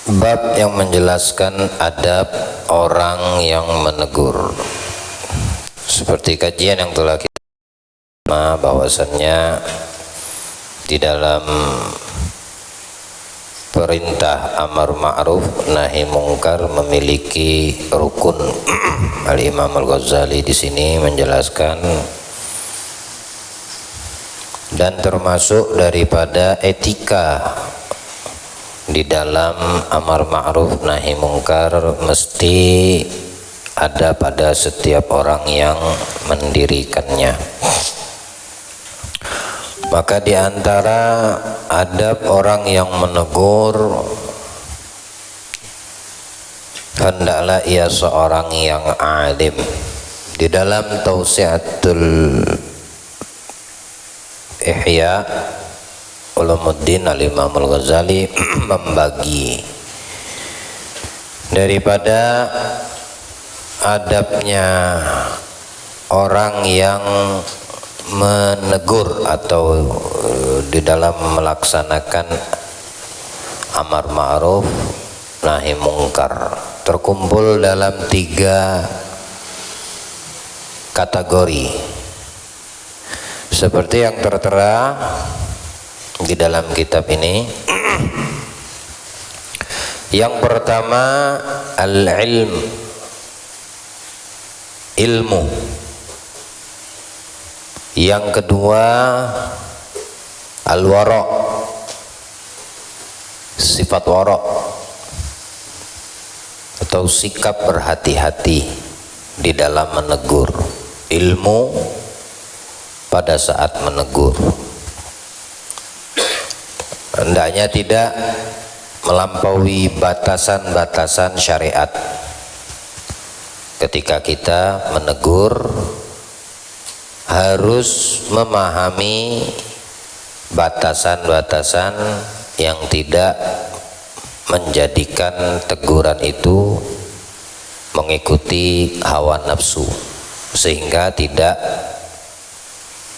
Bab yang menjelaskan adab orang yang menegur. Seperti kajian yang telah kita bahwasannya di dalam perintah amar ma'ruf nahi mungkar memiliki rukun. Al-Imam Al-Ghazali di sini menjelaskan, dan termasuk daripada etika di dalam amar ma'ruf nahi mungkar mesti ada pada setiap orang yang mendirikannya. Maka di antara adab orang yang menegur, hendaklah ia seorang yang alim. Di dalam Tausi'atul Ihya Ulumuddin Al-Imam Al-Ghazali membagi daripada adabnya orang yang menegur atau di dalam melaksanakan amar ma'ruf nahi mungkar, terkumpul dalam 3 kategori seperti yang tertera di dalam kitab ini. Yang pertama ilmu. Yang kedua al-wara', sifat wara' atau sikap berhati-hati di dalam menegur. Ilmu pada saat menegur, hendaknya tidak melampaui batasan-batasan syariat. Ketika kita menegur harus memahami batasan-batasan yang tidak menjadikan teguran itu mengikuti hawa nafsu, sehingga tidak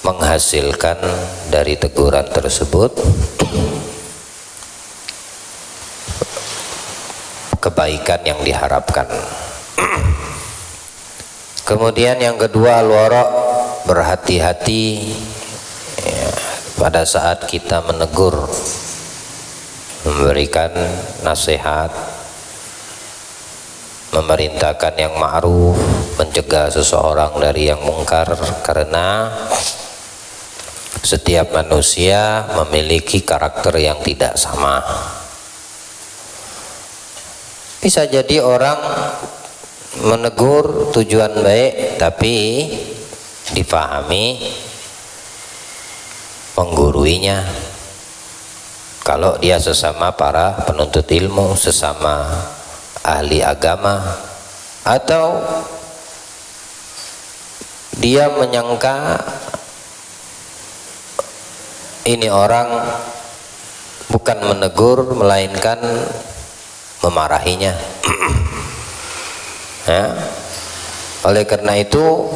menghasilkan dari teguran tersebut kebaikan yang diharapkan. Kemudian yang kedua al-wara', berhati-hati ya, pada saat kita menegur, memberikan nasihat, memerintahkan yang ma'ruf, mencegah seseorang dari yang mungkar, karena setiap manusia memiliki karakter yang tidak sama. Bisa jadi orang menegur tujuan baik, tapi difahami mengguruinya. Kalau dia sesama para penuntut ilmu, sesama ahli agama, atau dia menyangka ini orang bukan menegur melainkan memarahinya. Ya. Oleh karena itu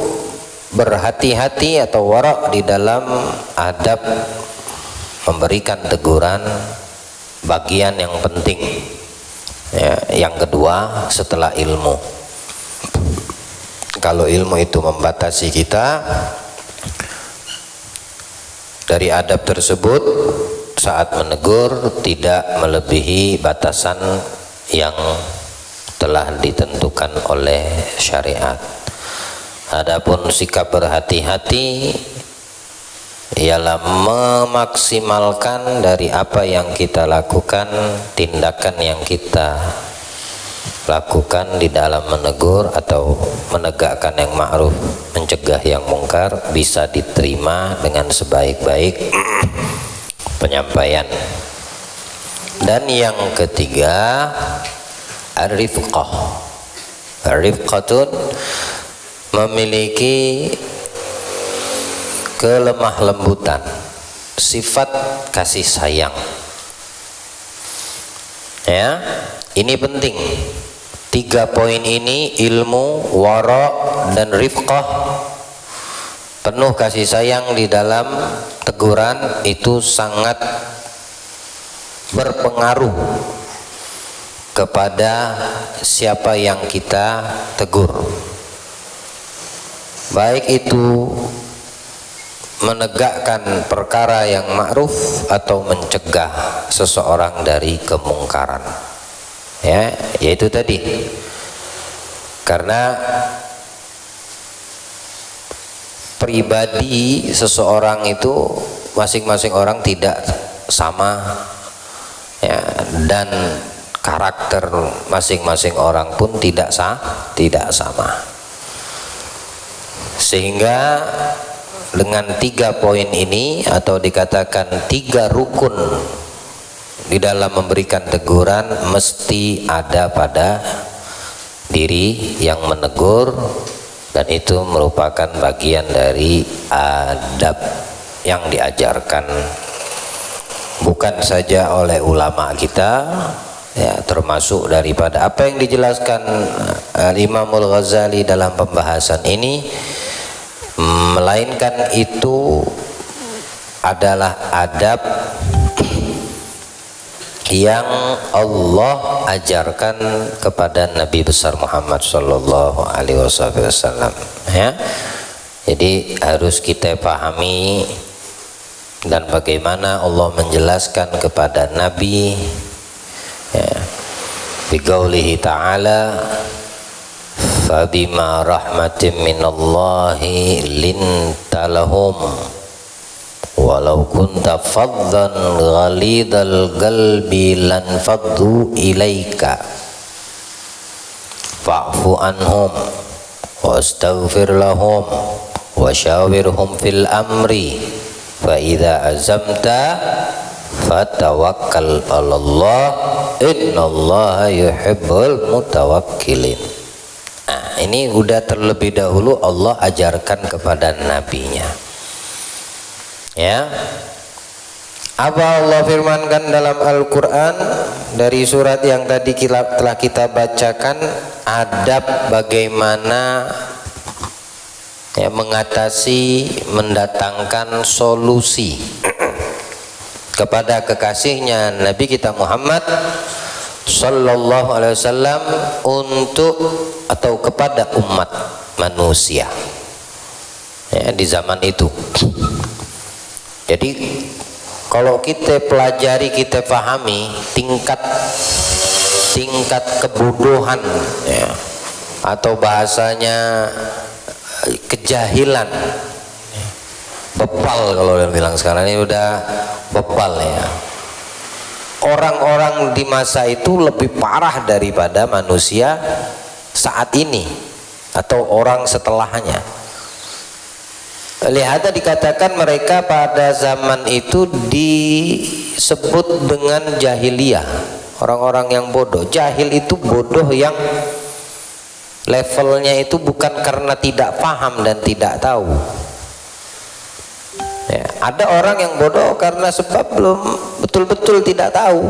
berhati-hati atau wara' di dalam adab memberikan teguran bagian yang penting. Ya, yang kedua setelah ilmu. Kalau ilmu itu membatasi kita, dari adab tersebut saat menegur tidak melebihi batasan yang telah ditentukan oleh syariat. Adapun sikap berhati-hati ialah memaksimalkan dari apa yang kita lakukan, tindakan yang kita lakukan di dalam menegur atau menegakkan yang ma'ruf, mencegah yang mungkar, bisa diterima dengan sebaik-baik penyampaian. Dan yang ketiga ar-rifqah. Ar-rifqatun memiliki kelemah lembutan, sifat kasih sayang. Ya, ini penting. 3 poin ini, ilmu, wara' dan rifqah, penuh kasih sayang di dalam teguran, itu sangat berpengaruh kepada siapa yang kita tegur, baik itu menegakkan perkara yang ma'ruf atau mencegah seseorang dari kemungkaran, ya, yaitu tadi. Karena pribadi seseorang itu masing-masing orang tidak sama, ya, dan karakter masing-masing orang pun tidak sama. Sehingga dengan 3 poin ini, atau dikatakan 3 rukun di dalam memberikan teguran, mesti ada pada diri yang menegur, dan itu merupakan bagian dari adab yang diajarkan bukan saja oleh ulama kita, ya, termasuk daripada apa yang dijelaskan Imamul Ghazali dalam pembahasan ini, melainkan itu adalah adab yang Allah ajarkan kepada Nabi besar Muhammad sallallahu alaihi wasallam, ya. Jadi harus kita pahami, dan bagaimana Allah menjelaskan kepada Nabi, ya, biqaulihi ta'ala, fabima rahmatin minallahi lintalahum walau kunta faddan ghalidal qalbi lan faddu ilaika fa'fu anhum wastaghfir lahum wasyawirhum fil amri fa idza azamta fatawakkal 'alallah innallaha yuhibbul mutawakkilin. Nah, ini udah terlebih dahulu Allah ajarkan kepada nabinya, ya. Apa Allah firmankan dalam Al-Quran dari surat yang tadi telah kita bacakan, adab bagaimana, ya, mengatasi, mendatangkan solusi kepada kekasihnya Nabi kita Muhammad sallallahu alaihi wasallam untuk atau kepada umat manusia, ya, di zaman itu. Jadi kalau kita pelajari, kita pahami tingkat kebodohan, ya, atau bahasanya kejahilan, bebal kalau orang bilang sekarang ini udah bebal, ya. Orang-orang di masa itu lebih parah daripada manusia saat ini atau orang setelahnya. Lihat, dikatakan mereka pada zaman itu disebut dengan jahiliyah, orang-orang yang bodoh. Jahil itu bodoh yang levelnya itu bukan karena tidak paham dan tidak tahu, ya, ada orang yang bodoh karena sebab belum betul-betul tidak tahu.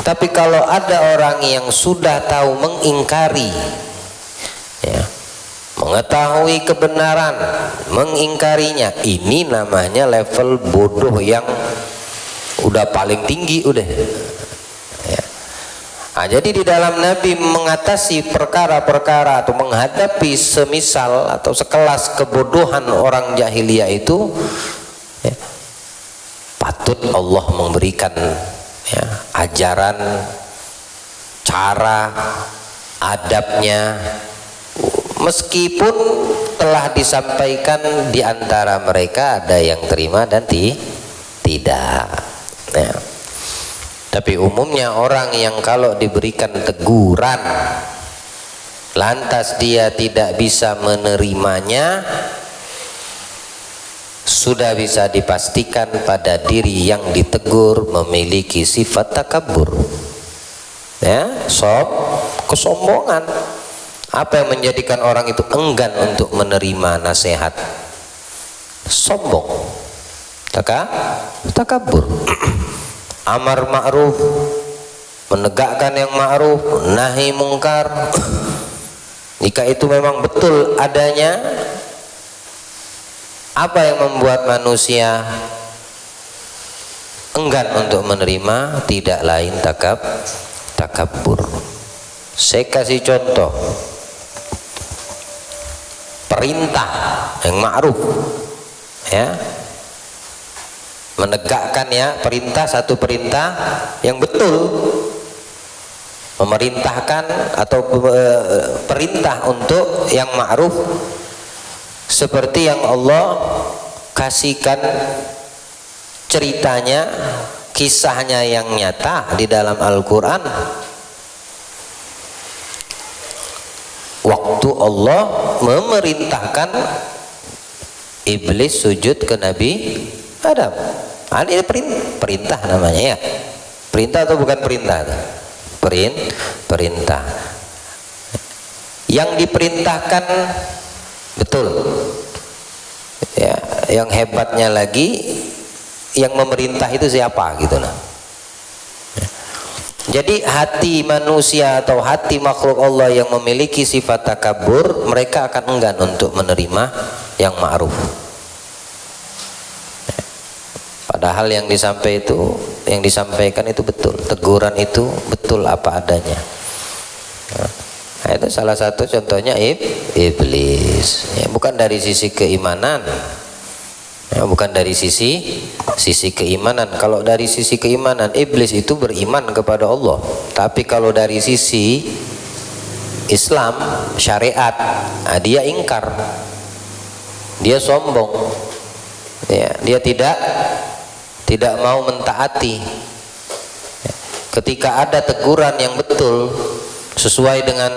Tapi kalau ada orang yang sudah tahu mengingkari, ya, mengetahui kebenaran, mengingkarinya, ini namanya level bodoh yang udah paling tinggi, udah, ya. Nah, jadi di dalam Nabi mengatasi perkara-perkara atau menghadapi semisal atau sekelas kebodohan orang jahiliyah itu, ya, patut Allah memberikan, ya, ajaran, cara, adabnya. Meskipun telah disampaikan di antara mereka ada yang terima dan tidak, ya. Tapi umumnya orang yang kalau diberikan teguran lantas dia tidak bisa menerimanya, sudah bisa dipastikan pada diri yang ditegur memiliki sifat takabur, ya, kesombongan. Apa yang menjadikan orang itu enggan untuk menerima nasihat? Sombong, takabur. Amar ma'ruf, menegakkan yang ma'ruf, nahi mungkar, jika itu memang betul adanya, apa yang membuat manusia enggan untuk menerima tidak lain takabur. Saya kasih contoh perintah yang ma'ruf, ya, menegakkan ya perintah, satu perintah yang betul, memerintahkan atau perintah untuk yang ma'ruf seperti yang Allah kasihkan ceritanya, kisahnya yang nyata di dalam Al-Quran. Waktu Allah memerintahkan iblis sujud ke Nabi Adam. Ini perintah namanya ya. Perintah atau bukan perintah? Perintah. Yang diperintahkan betul. Ya, yang hebatnya lagi yang memerintah itu siapa gitu nah. Jadi hati manusia atau hati makhluk Allah yang memiliki sifat takabur, mereka akan enggan untuk menerima yang ma'ruf. Padahal yang disampaikan itu betul, teguran itu betul apa adanya. Nah, itu salah satu contohnya iblis. Ya, bukan dari sisi keimanan. Ya, bukan dari sisi keimanan. Kalau dari sisi keimanan, iblis itu beriman kepada Allah. Tapi kalau dari sisi Islam, syariat, nah dia ingkar, dia sombong, ya, dia tidak mau mentaati. Ketika ada teguran yang betul sesuai dengan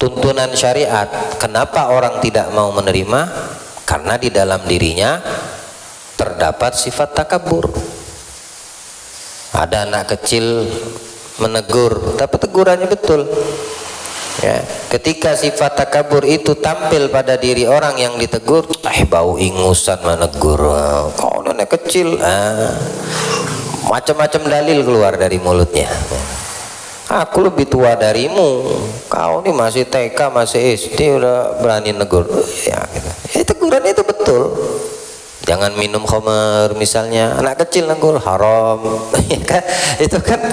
tuntunan syariat, kenapa orang tidak mau menerima? Karena di dalam dirinya terdapat sifat takabur. Ada anak kecil menegur, tapi tegurannya betul. Ya, ketika sifat takabur itu tampil pada diri orang yang ditegur, bau ingusan menegur, kau anak kecil, macam-macam dalil keluar dari mulutnya. Aku lebih tua darimu, kau ini masih TK, masih SD udah berani negur. Ya, gitu. Teguran itu betul. Jangan minum khamr misalnya, anak kecil negur haram. Itu kan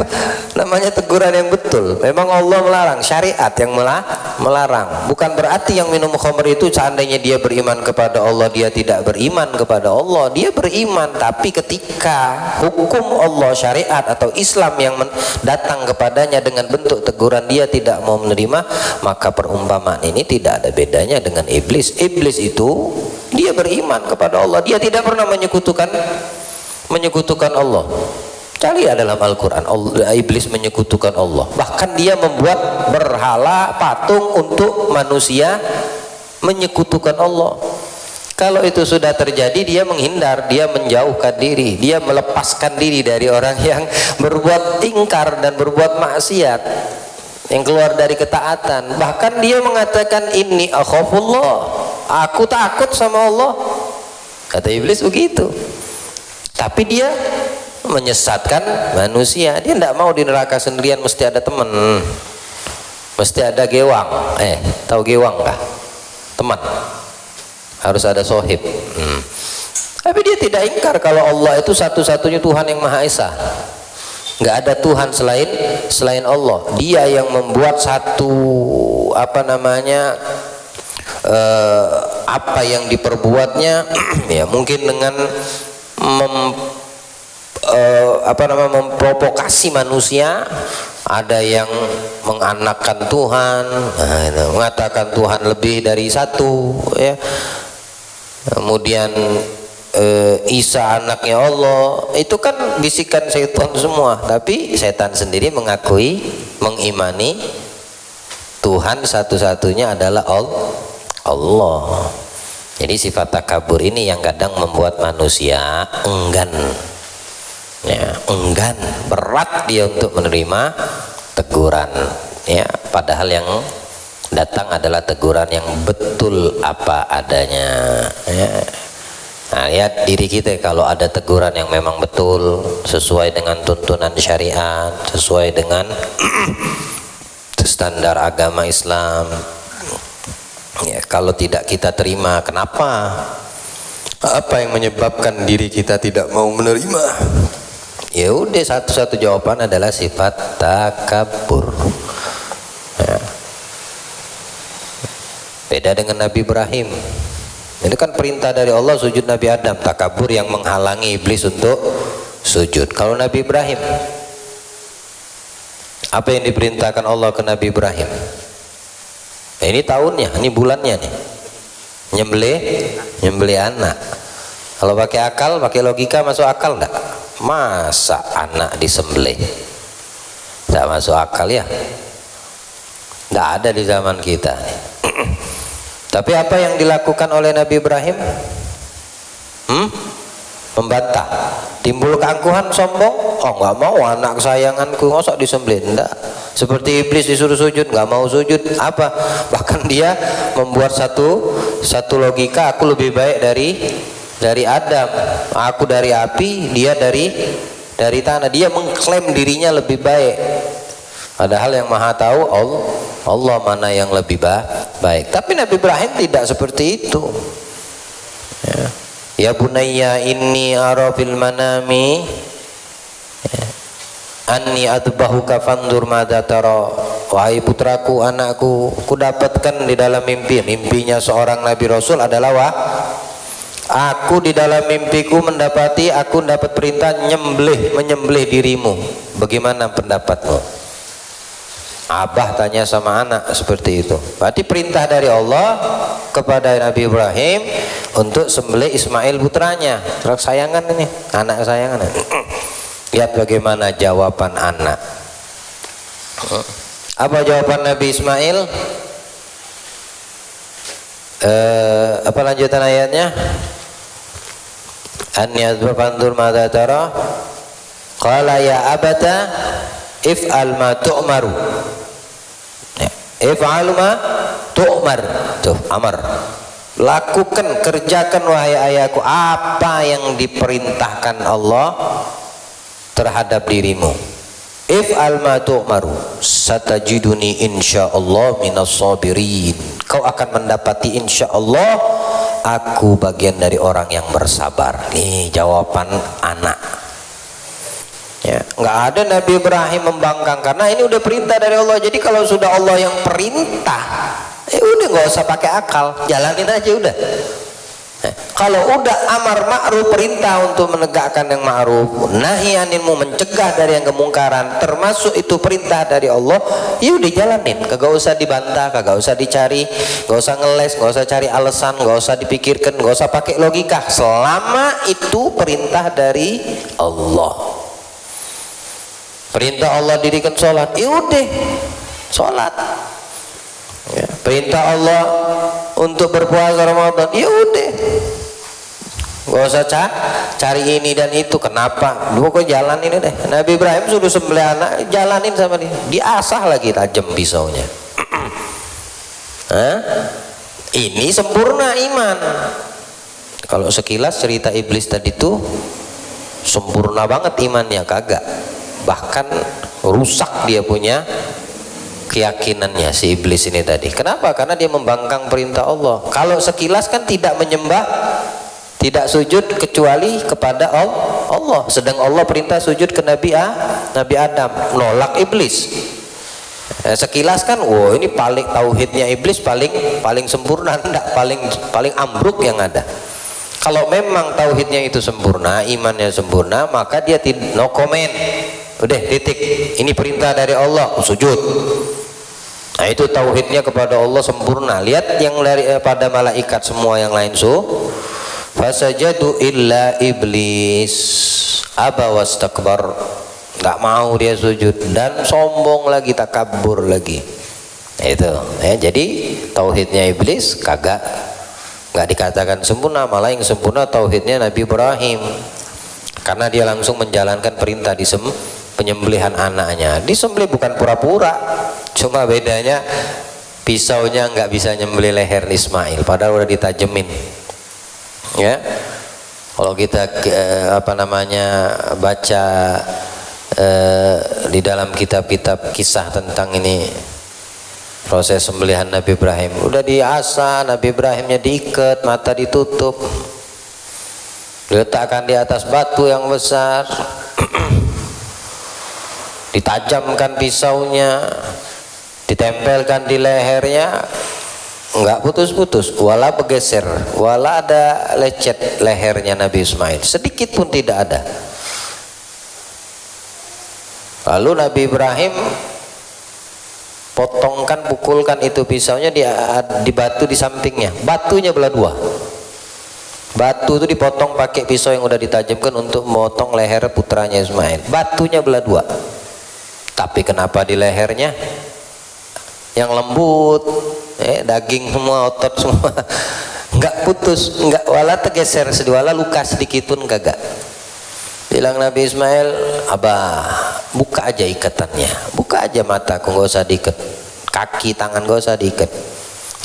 namanya teguran yang betul. Memang Allah melarang, syariat yang melarang. Bukan berarti yang minum khamr itu seandainya dia beriman kepada Allah, dia tidak beriman kepada Allah. Dia beriman, tapi ketika hukum Allah, syariat atau Islam yang datang kepadanya dengan bentuk teguran, dia tidak mau menerima, maka perumpamaan ini tidak ada bedanya dengan iblis. Iblis itu dia beriman kepada Allah, dia tidak pernah menyekutukan Allah. Cari dalam Al-Quran, iblis menyekutukan Allah. Bahkan dia membuat berhala, patung untuk manusia menyekutukan Allah. Kalau itu sudah terjadi, dia menghindar, dia menjauhkan diri, dia melepaskan diri dari orang yang berbuat ingkar dan berbuat maksiat, yang keluar dari ketaatan. Bahkan dia mengatakan, inni akhafullah, aku takut sama Allah. Kata iblis begitu. Tapi dia menyesatkan manusia. Dia tidak mau di neraka sendirian, mesti ada teman, mesti ada gewang. Tahu gewang kah? Teman. Harus ada sohib. Tapi dia tidak ingkar kalau Allah itu satu-satunya Tuhan yang Maha Esa. Nggak ada Tuhan selain Allah. Dia yang membuat satu apa yang diperbuatnya ya mungkin dengan memprovokasi manusia. Ada yang menganakkan Tuhan, mengatakan Tuhan lebih dari satu, ya. Kemudian Isa anaknya Allah, itu kan bisikan setan semua. Tapi setan sendiri mengimani Tuhan satu-satunya adalah Allah. Jadi sifat takabur ini yang kadang membuat manusia enggan, ya, enggan, berat dia untuk menerima teguran, ya, padahal yang datang adalah teguran yang betul apa adanya, ya. Nah, lihat diri kita, kalau ada teguran yang memang betul sesuai dengan tuntunan syariat, sesuai dengan standar agama Islam, ya, kalau tidak kita terima, kenapa? Apa yang menyebabkan diri kita tidak mau menerima? Ya udah, satu-satu jawaban adalah sifat takabur. Ya. Beda dengan Nabi Ibrahim. Ini kan perintah dari Allah sujud Nabi Adam. Takabur yang menghalangi iblis untuk sujud. Kalau Nabi Ibrahim, apa yang diperintahkan Allah ke Nabi Ibrahim? Nah, ini tahunnya, ini bulannya nih. Nyembelih anak. Kalau pakai akal, pakai logika masuk akal enggak? Masa anak disembelih? Enggak masuk akal ya? Enggak ada di zaman kita. Tapi apa yang dilakukan oleh Nabi Ibrahim? Membantah. Timbul keangkuhan, sombong. Oh, nggak mau anak kesayanganku masa disembelih. Enggak. Seperti iblis disuruh sujud, nggak mau sujud. Apa? Bahkan dia membuat satu logika, aku lebih baik dari Adam. Aku dari api, dia dari tanah. Dia mengklaim dirinya lebih baik. Padahal yang Maha Tahu Allah mana yang lebih baik. Tapi Nabi Ibrahim tidak seperti itu. Ya bunayya inni ara fil manami anni adbahuka fandur madza tara. Wahai putraku, anakku, ku dapatkan di dalam mimpi. Mimpinya seorang Nabi Rasul adalah aku di dalam mimpiku mendapati aku dapat perintah menyembelih dirimu. Bagaimana pendapatmu? Abah tanya sama anak seperti itu. Berarti perintah dari Allah kepada Nabi Ibrahim untuk sembelih Ismail putranya. Kesayangan ini, anak kesayangan. Lihat bagaimana jawaban anak. Apa jawaban Nabi Ismail? Apa lanjutan ayatnya? An yadhfandur madza tara? Qala ya abata if'al ma tu'maru. If'al ma tu'mar. Tuh, amar. Lakukan, kerjakan wahai ayahku apa yang diperintahkan Allah terhadap dirimu. If'al ma tu'maru satajiduni insyaallah minas sabirin. Kau akan mendapati insyaallah aku bagian dari orang yang bersabar. Nih jawaban anak. Ya, nggak ada Nabi Ibrahim membangkang karena ini udah perintah dari Allah. Jadi kalau sudah Allah yang perintah, udah nggak usah pakai akal, jalanin aja udah. Kalau udah amar ma'ruf, perintah untuk menegakkan yang ma'ruf, nahi anilmu, mencegah dari yang kemungkaran, termasuk itu perintah dari Allah, ya udah jalanin, kagak usah dibantah, kagak usah dicari, nggak usah ngeles, nggak usah cari alasan, nggak usah dipikirkan, nggak usah pakai logika. Selama itu perintah dari Allah. Perintah Allah dirikan sholat, ya udah sholat. Ya, perintah Allah untuk berpuasa Ramadan, ya udah, gak usah cari ini dan itu. Kenapa? Lu kok jalan ini deh. Nabi Ibrahim suruh sembelih anak, jalanin sama dia. Diasah lagi tajam pisaunya. Ini sempurna iman. Kalau sekilas cerita iblis tadi tuh sempurna banget imannya, kagak. Bahkan rusak dia punya keyakinannya si iblis ini tadi. Kenapa? Karena dia membangkang perintah Allah. Kalau sekilas kan tidak menyembah, tidak sujud kecuali kepada Allah. Sedang Allah perintah sujud ke Nabi Adam, nolak iblis. Sekilas kan, ini paling tauhidnya iblis paling sempurna. Enggak, paling ambruk yang ada. Kalau memang tauhidnya itu sempurna, imannya sempurna, maka dia no comment. Udah titik, ini perintah dari Allah, sujud. Nah itu tauhidnya kepada Allah sempurna. Lihat yang pada malaikat semua yang lain fasajadu illa iblis aba wastakbar, nggak mau dia sujud dan sombong lagi, takabur lagi. Nah, itu ya, jadi tauhidnya iblis nggak dikatakan sempurna, malah yang sempurna tauhidnya Nabi Ibrahim karena dia langsung menjalankan perintah penyembelihan anaknya. Disembelih bukan pura-pura, cuma bedanya pisaunya nggak bisa nyembelih leher Ismail, padahal udah ditajemin. Ya, kalau kita baca di dalam kitab-kitab kisah tentang ini proses sembelihan Nabi Ibrahim, udah diasah, Nabi Ibrahimnya diikat, mata ditutup, diletakkan di atas batu yang besar. ditajamkan pisaunya, ditempelkan di lehernya, enggak putus-putus, wala bergeser, wala ada lecet lehernya Nabi Ismail, sedikit pun tidak ada. Lalu Nabi Ibrahim potongkan, pukulkan itu pisaunya di batu di sampingnya, batunya belah dua. Batu itu dipotong pakai pisau yang udah ditajamkan untuk memotong leher putranya Ismail, batunya belah dua. Tapi kenapa di lehernya yang lembut, daging semua, otot semua, nggak putus, nggak wala tergeser, wala luka sedikit pun kagak. Bilang Nabi Ismail, abah buka aja ikatannya, buka aja mataku, nggak usah diikat, kaki tangan nggak usah diikat,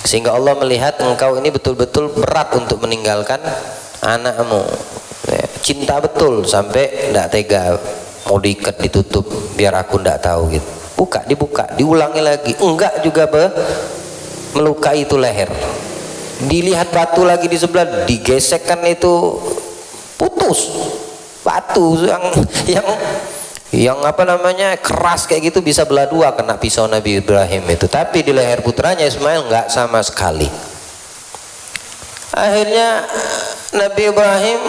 sehingga Allah melihat engkau ini betul-betul berat untuk meninggalkan anakmu, cinta betul sampai nggak tega mau diikat, ditutup biar aku nggak tahu gitu. Buka, dibuka, diulangi lagi, enggak juga melukai itu leher. Dilihat batu lagi di sebelah, digesekkan itu putus. Batu yang apa namanya keras kayak gitu bisa belah dua kena pisau Nabi Ibrahim itu. Tapi di leher putranya Ismail enggak sama sekali. Akhirnya Nabi Ibrahim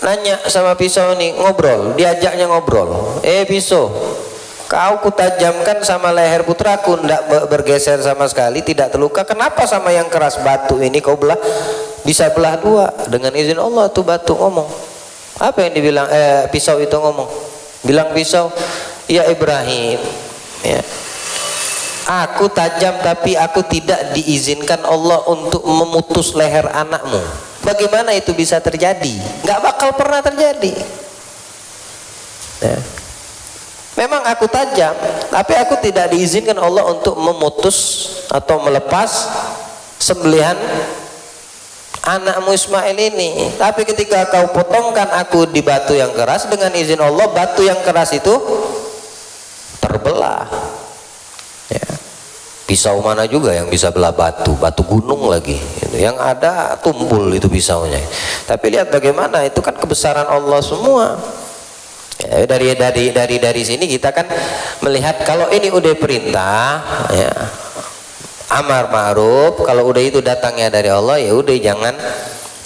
nanya sama pisau ini, ngobrol, diajaknya ngobrol. Pisau, kau kutajamkan sama leher putraku, tidak bergeser sama sekali, tidak terluka. Kenapa sama yang keras batu ini kau belah, bisa belah dua? Dengan izin Allah tuh batu ngomong. Apa yang dibilang pisau itu ngomong? Bilang pisau, ya Ibrahim, ya, aku tajam tapi aku tidak diizinkan Allah untuk memutus leher anakmu. Bagaimana itu bisa terjadi? Nggak bakal pernah terjadi. Ya. Memang aku tajam, tapi aku tidak diizinkan Allah untuk memutus atau melepas sembelihan anakmu Ismail ini. Tapi ketika kau potongkan aku di batu yang keras, dengan izin Allah batu yang keras itu terbelah. Ya. Pisau mana juga yang bisa belah batu, batu gunung lagi. Yang ada tumpul itu pisaunya. Tapi lihat bagaimana, itu kan kebesaran Allah semua. Ya, dari sini kita kan melihat kalau ini udah perintah, ya, amar ma'ruf, kalau udah itu datangnya dari Allah, ya udah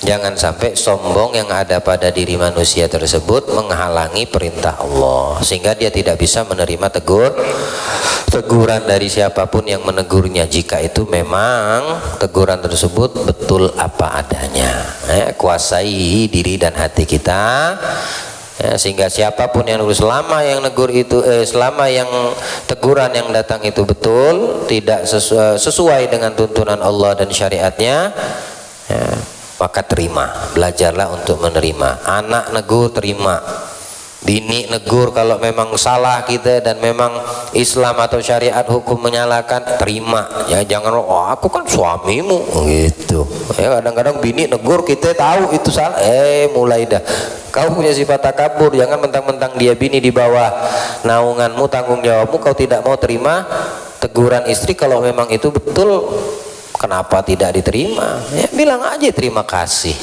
jangan sampai sombong yang ada pada diri manusia tersebut menghalangi perintah Allah, sehingga dia tidak bisa menerima teguran dari siapapun yang menegurnya, jika itu memang teguran tersebut betul apa adanya. Kuasai diri dan hati kita. Ya, sehingga siapapun yang selama yang negur itu selama yang teguran yang datang itu betul, tidak sesuai dengan tuntunan Allah dan syariatnya, ya, maka terima, belajarlah untuk menerima. Anak negur terima, bini negur kalau memang salah kita dan memang Islam atau syariat hukum menyalahkan, terima. Ya jangan, oh aku kan suamimu gitu. Ya kadang-kadang bini negur kita tahu itu salah, mulai dah kau punya sifat takabur. Jangan mentang-mentang dia bini di bawah naunganmu, tanggung jawabmu, kau tidak mau terima teguran istri. Kalau memang itu betul, kenapa tidak diterima? Ya, bilang aja terima kasih.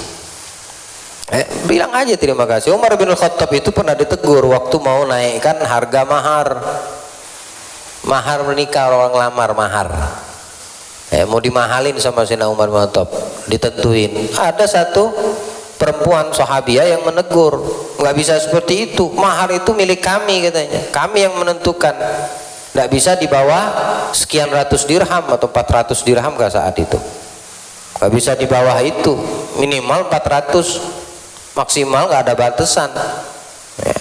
Bilang aja terima kasih. Umar bin Khattab itu pernah ditegur waktu mau naikkan harga mahar menikah, orang lamar mahar. Mau dimahalin sama Sayyidina Umar bin Khattab, ditentuin. Ada satu perempuan sahabiah yang menegur, nggak bisa seperti itu, mahar itu milik kami katanya, kami yang menentukan, nggak bisa di bawah sekian ratus dirham atau 400 dirham ke saat itu, nggak bisa di bawah itu, minimal 400, maksimal nggak ada batasan. Ya.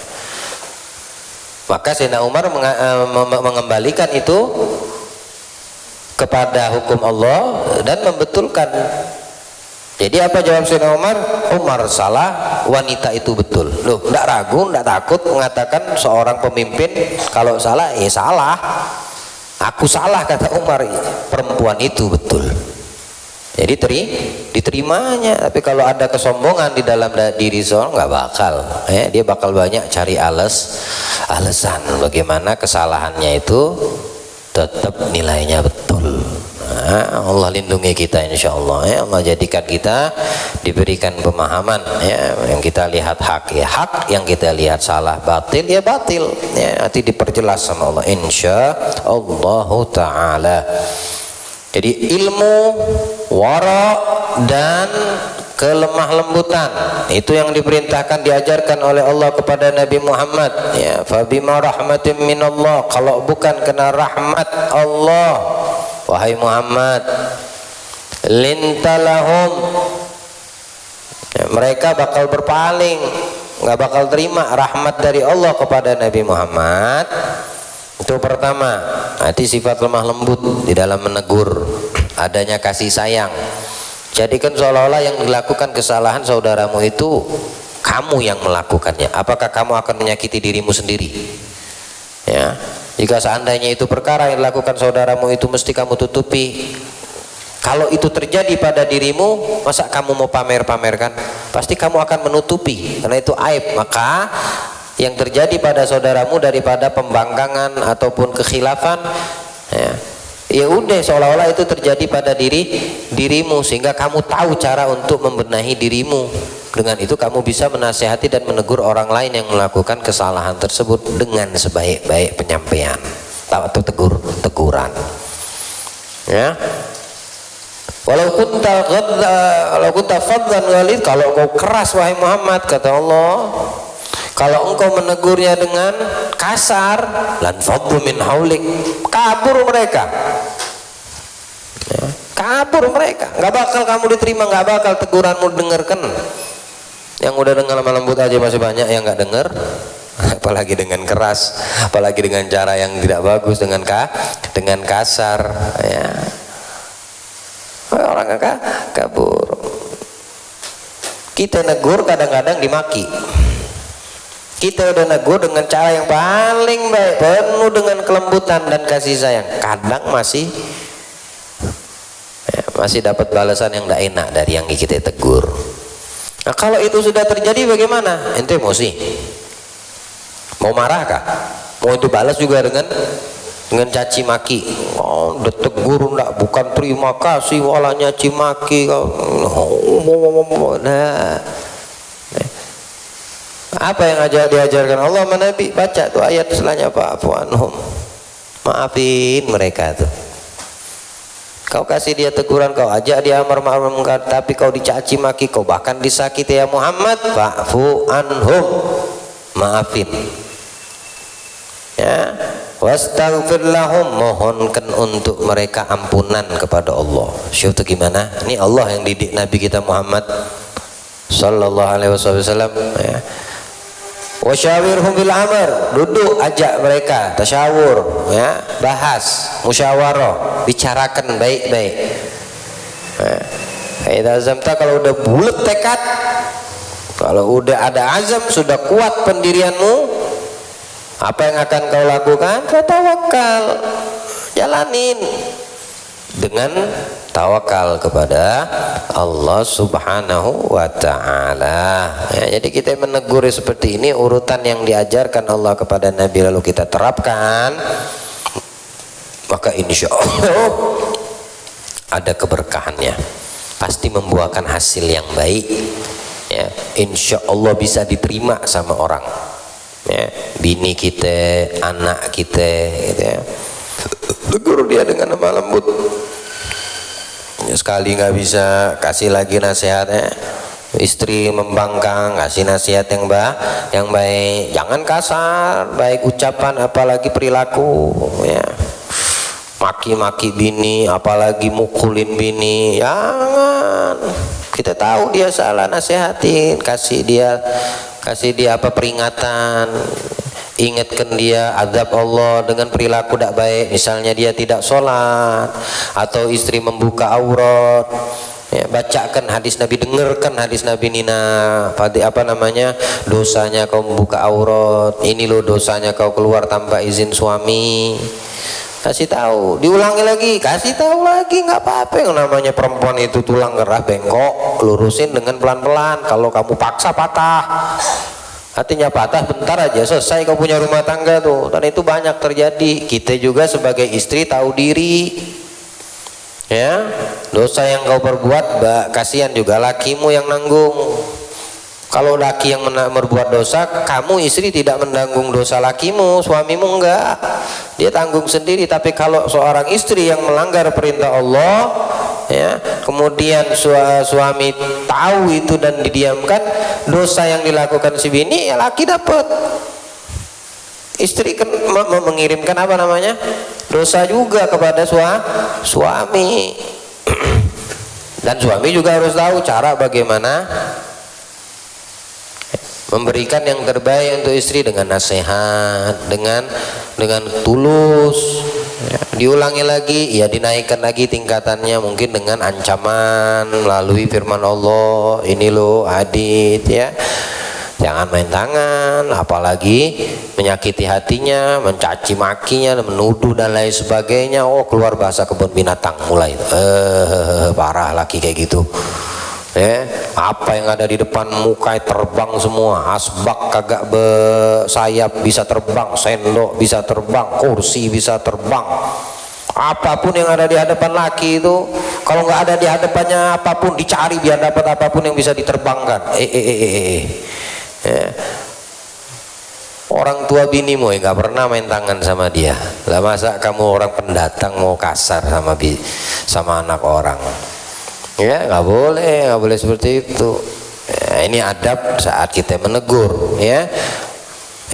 Maka Sayyidina Umar mengembalikan itu kepada hukum Allah dan membetulkan. Jadi apa jawab Sayyidina Umar? Umar salah, wanita itu betul. Loh, enggak ragu, enggak takut mengatakan seorang pemimpin kalau salah, salah. Aku salah, kata Umar, perempuan itu betul. Jadi diterimanya. Tapi kalau ada kesombongan di dalam diri seorang, nggak bakal. Dia bakal banyak cari alasan bagaimana kesalahannya itu tetap nilainya betul. Allah lindungi kita insya Allah ya. Allah jadikan kita diberikan pemahaman ya, yang kita lihat hak ya hak, yang kita lihat salah batil ya batil ya, nanti diperjelas sama Allah insya Allah taala. Jadi ilmu, wara dan kelemah lembutan itu yang diperintahkan diajarkan oleh Allah kepada Nabi Muhammad ya. Fabima rahmatin minallah, kalau bukan kena rahmat Allah wahai Muhammad, lintalahum ya, mereka bakal berpaling, nggak bakal terima rahmat dari Allah kepada Nabi Muhammad. Itu pertama, nanti sifat lemah lembut di dalam menegur, adanya kasih sayang. Jadikan seolah-olah yang dilakukan kesalahan saudaramu itu kamu yang melakukannya. Apakah kamu akan menyakiti dirimu sendiri? Ya, jika seandainya itu perkara yang dilakukan saudaramu itu mesti kamu tutupi. Kalau itu terjadi pada dirimu, masa kamu mau pamer-pamerkan? Pasti kamu akan menutupi, karena itu aib. Maka yang terjadi pada saudaramu daripada pembangkangan ataupun kekhilafan, ya udah seolah-olah itu terjadi pada dirimu, sehingga kamu tahu cara untuk membenahi dirimu. Dengan itu kamu bisa menasihati dan menegur orang lain yang melakukan kesalahan tersebut dengan sebaik-baik penyampaian atau teguran ya. Walau kunta faddan ghalid, kalau kau keras wahai Muhammad, kata Allah, kalau engkau menegurnya dengan kasar, lan faddu min haulik, kabur mereka ya, kabur mereka, nggak bakal kamu diterima, nggak bakal teguranmu dengarkan. Yang udah dengar lemah lembut aja masih banyak yang nggak dengar, apalagi dengan keras, apalagi dengan cara yang tidak bagus, dengan kasar ya. Orang kabur. Kita negur kadang-kadang dimaki. Kita udah negur dengan cara yang paling baik, penuh dengan kelembutan dan kasih sayang, kadang masih dapat balasan yang tidak enak dari yang kita tegur. Nah, kalau itu sudah terjadi bagaimana? Ente emosi, mau marah kah? Mau itu balas juga dengan caci maki? Oh, udah tegur enggak, bukan terima kasih malah nyaci maki kau. Nah, apa yang diajarkan Allah sama Nabi? Baca tuh ayat setelahnya, fa'fu anhum, maafin mereka tuh. Kau kasih dia teguran, kau ajak dia amar ma'ruf munkar, tapi kau dicaci maki, kau bahkan disakiti ya Muhammad, fa'fu anhum, maafin ya. Wastaghfir lahum, mohonkan untuk mereka ampunan kepada Allah. Syukur tuh gimana? Ini Allah yang didik Nabi kita Muhammad sallallahu alaihi wasallam ya. Wasyawirhum bil amr, duduk ajak mereka tasyawur ya, bahas, musyawarah, bicarakan baik-baik ya. Idza azamta, kalau udah bulat tekad, kalau udah ada azam, sudah kuat pendirianmu, apa yang akan kau lakukan? Tawakal, jalanin dengan tawakal kepada Allah subhanahu wa ta'ala ya. Jadi kita menegur seperti ini, urutan yang diajarkan Allah kepada Nabi lalu kita terapkan, maka insya Allah ada keberkahannya, pasti membuahkan hasil yang baik ya. Insya Allah bisa diterima sama orang ya, bini kita, anak kita gitu ya. Tegur dia dengan lemah lembut ya, sekali nggak bisa kasih lagi nasihatnya. Istri membangkang, kasih nasihat yang baik, jangan kasar, baik ucapan apalagi perilaku ya. Maki-maki bini apalagi mukulin bini, jangan. Kita tahu dia salah, nasihatin, kasih dia apa, peringatan, ingatkan dia azab Allah dengan perilaku tidak baik, misalnya dia tidak sholat atau istri membuka aurat ya, bacakan hadis Nabi, dengarkan hadis Nabi, Nina apa namanya, dosanya kau membuka aurat, ini loh dosanya kau keluar tanpa izin suami. Kasih tahu, diulangi lagi, kasih tahu lagi, nggak apa-apa. Yang namanya perempuan itu tulang gerah bengkok, lurusin dengan pelan-pelan. Kalau kamu paksa patah, artinya patah bentar aja selesai kau punya rumah tangga tuh. Dan itu banyak terjadi. Kita juga sebagai istri tahu diri, Ya, dosa yang kau perbuat, kasihan juga lakimu yang nanggung. Kalau laki yang berbuat dosa, kamu istri tidak menanggung dosa lakimu, suamimu enggak, dia tanggung sendiri. Tapi kalau seorang istri yang melanggar perintah Allah, ya, kemudian suami tahu itu dan didiamkan, dosa yang dilakukan si bini, ya laki dapat. Istri kan mengirimkan apa namanya, dosa juga kepada suami. Dan suami juga harus tahu cara bagaimana memberikan yang terbaik untuk istri, dengan nasihat, dengan tulus. Ya, diulangi lagi, ya dinaikkan lagi tingkatannya, mungkin dengan ancaman melalui firman Allah, ini loh Adit, ya jangan main tangan, apalagi menyakiti hatinya, mencaci makinya, menuduh dan lain sebagainya. Oh, keluar bahasa kebun binatang mulai. Parah laki kayak gitu. Apa yang ada di depan muka terbang semua, asbak kagak bersayap bisa terbang, sendok bisa terbang, kursi bisa terbang. Apapun yang ada di hadapan laki itu, kalau nggak ada di hadapannya apapun dicari biar dapat apapun yang bisa diterbangkan. Orang tua binimu nggak pernah main tangan sama dia. Lah masa kamu orang pendatang mau kasar sama anak orang? Ya nggak boleh seperti itu. Ya, ini adab saat kita menegur, ya.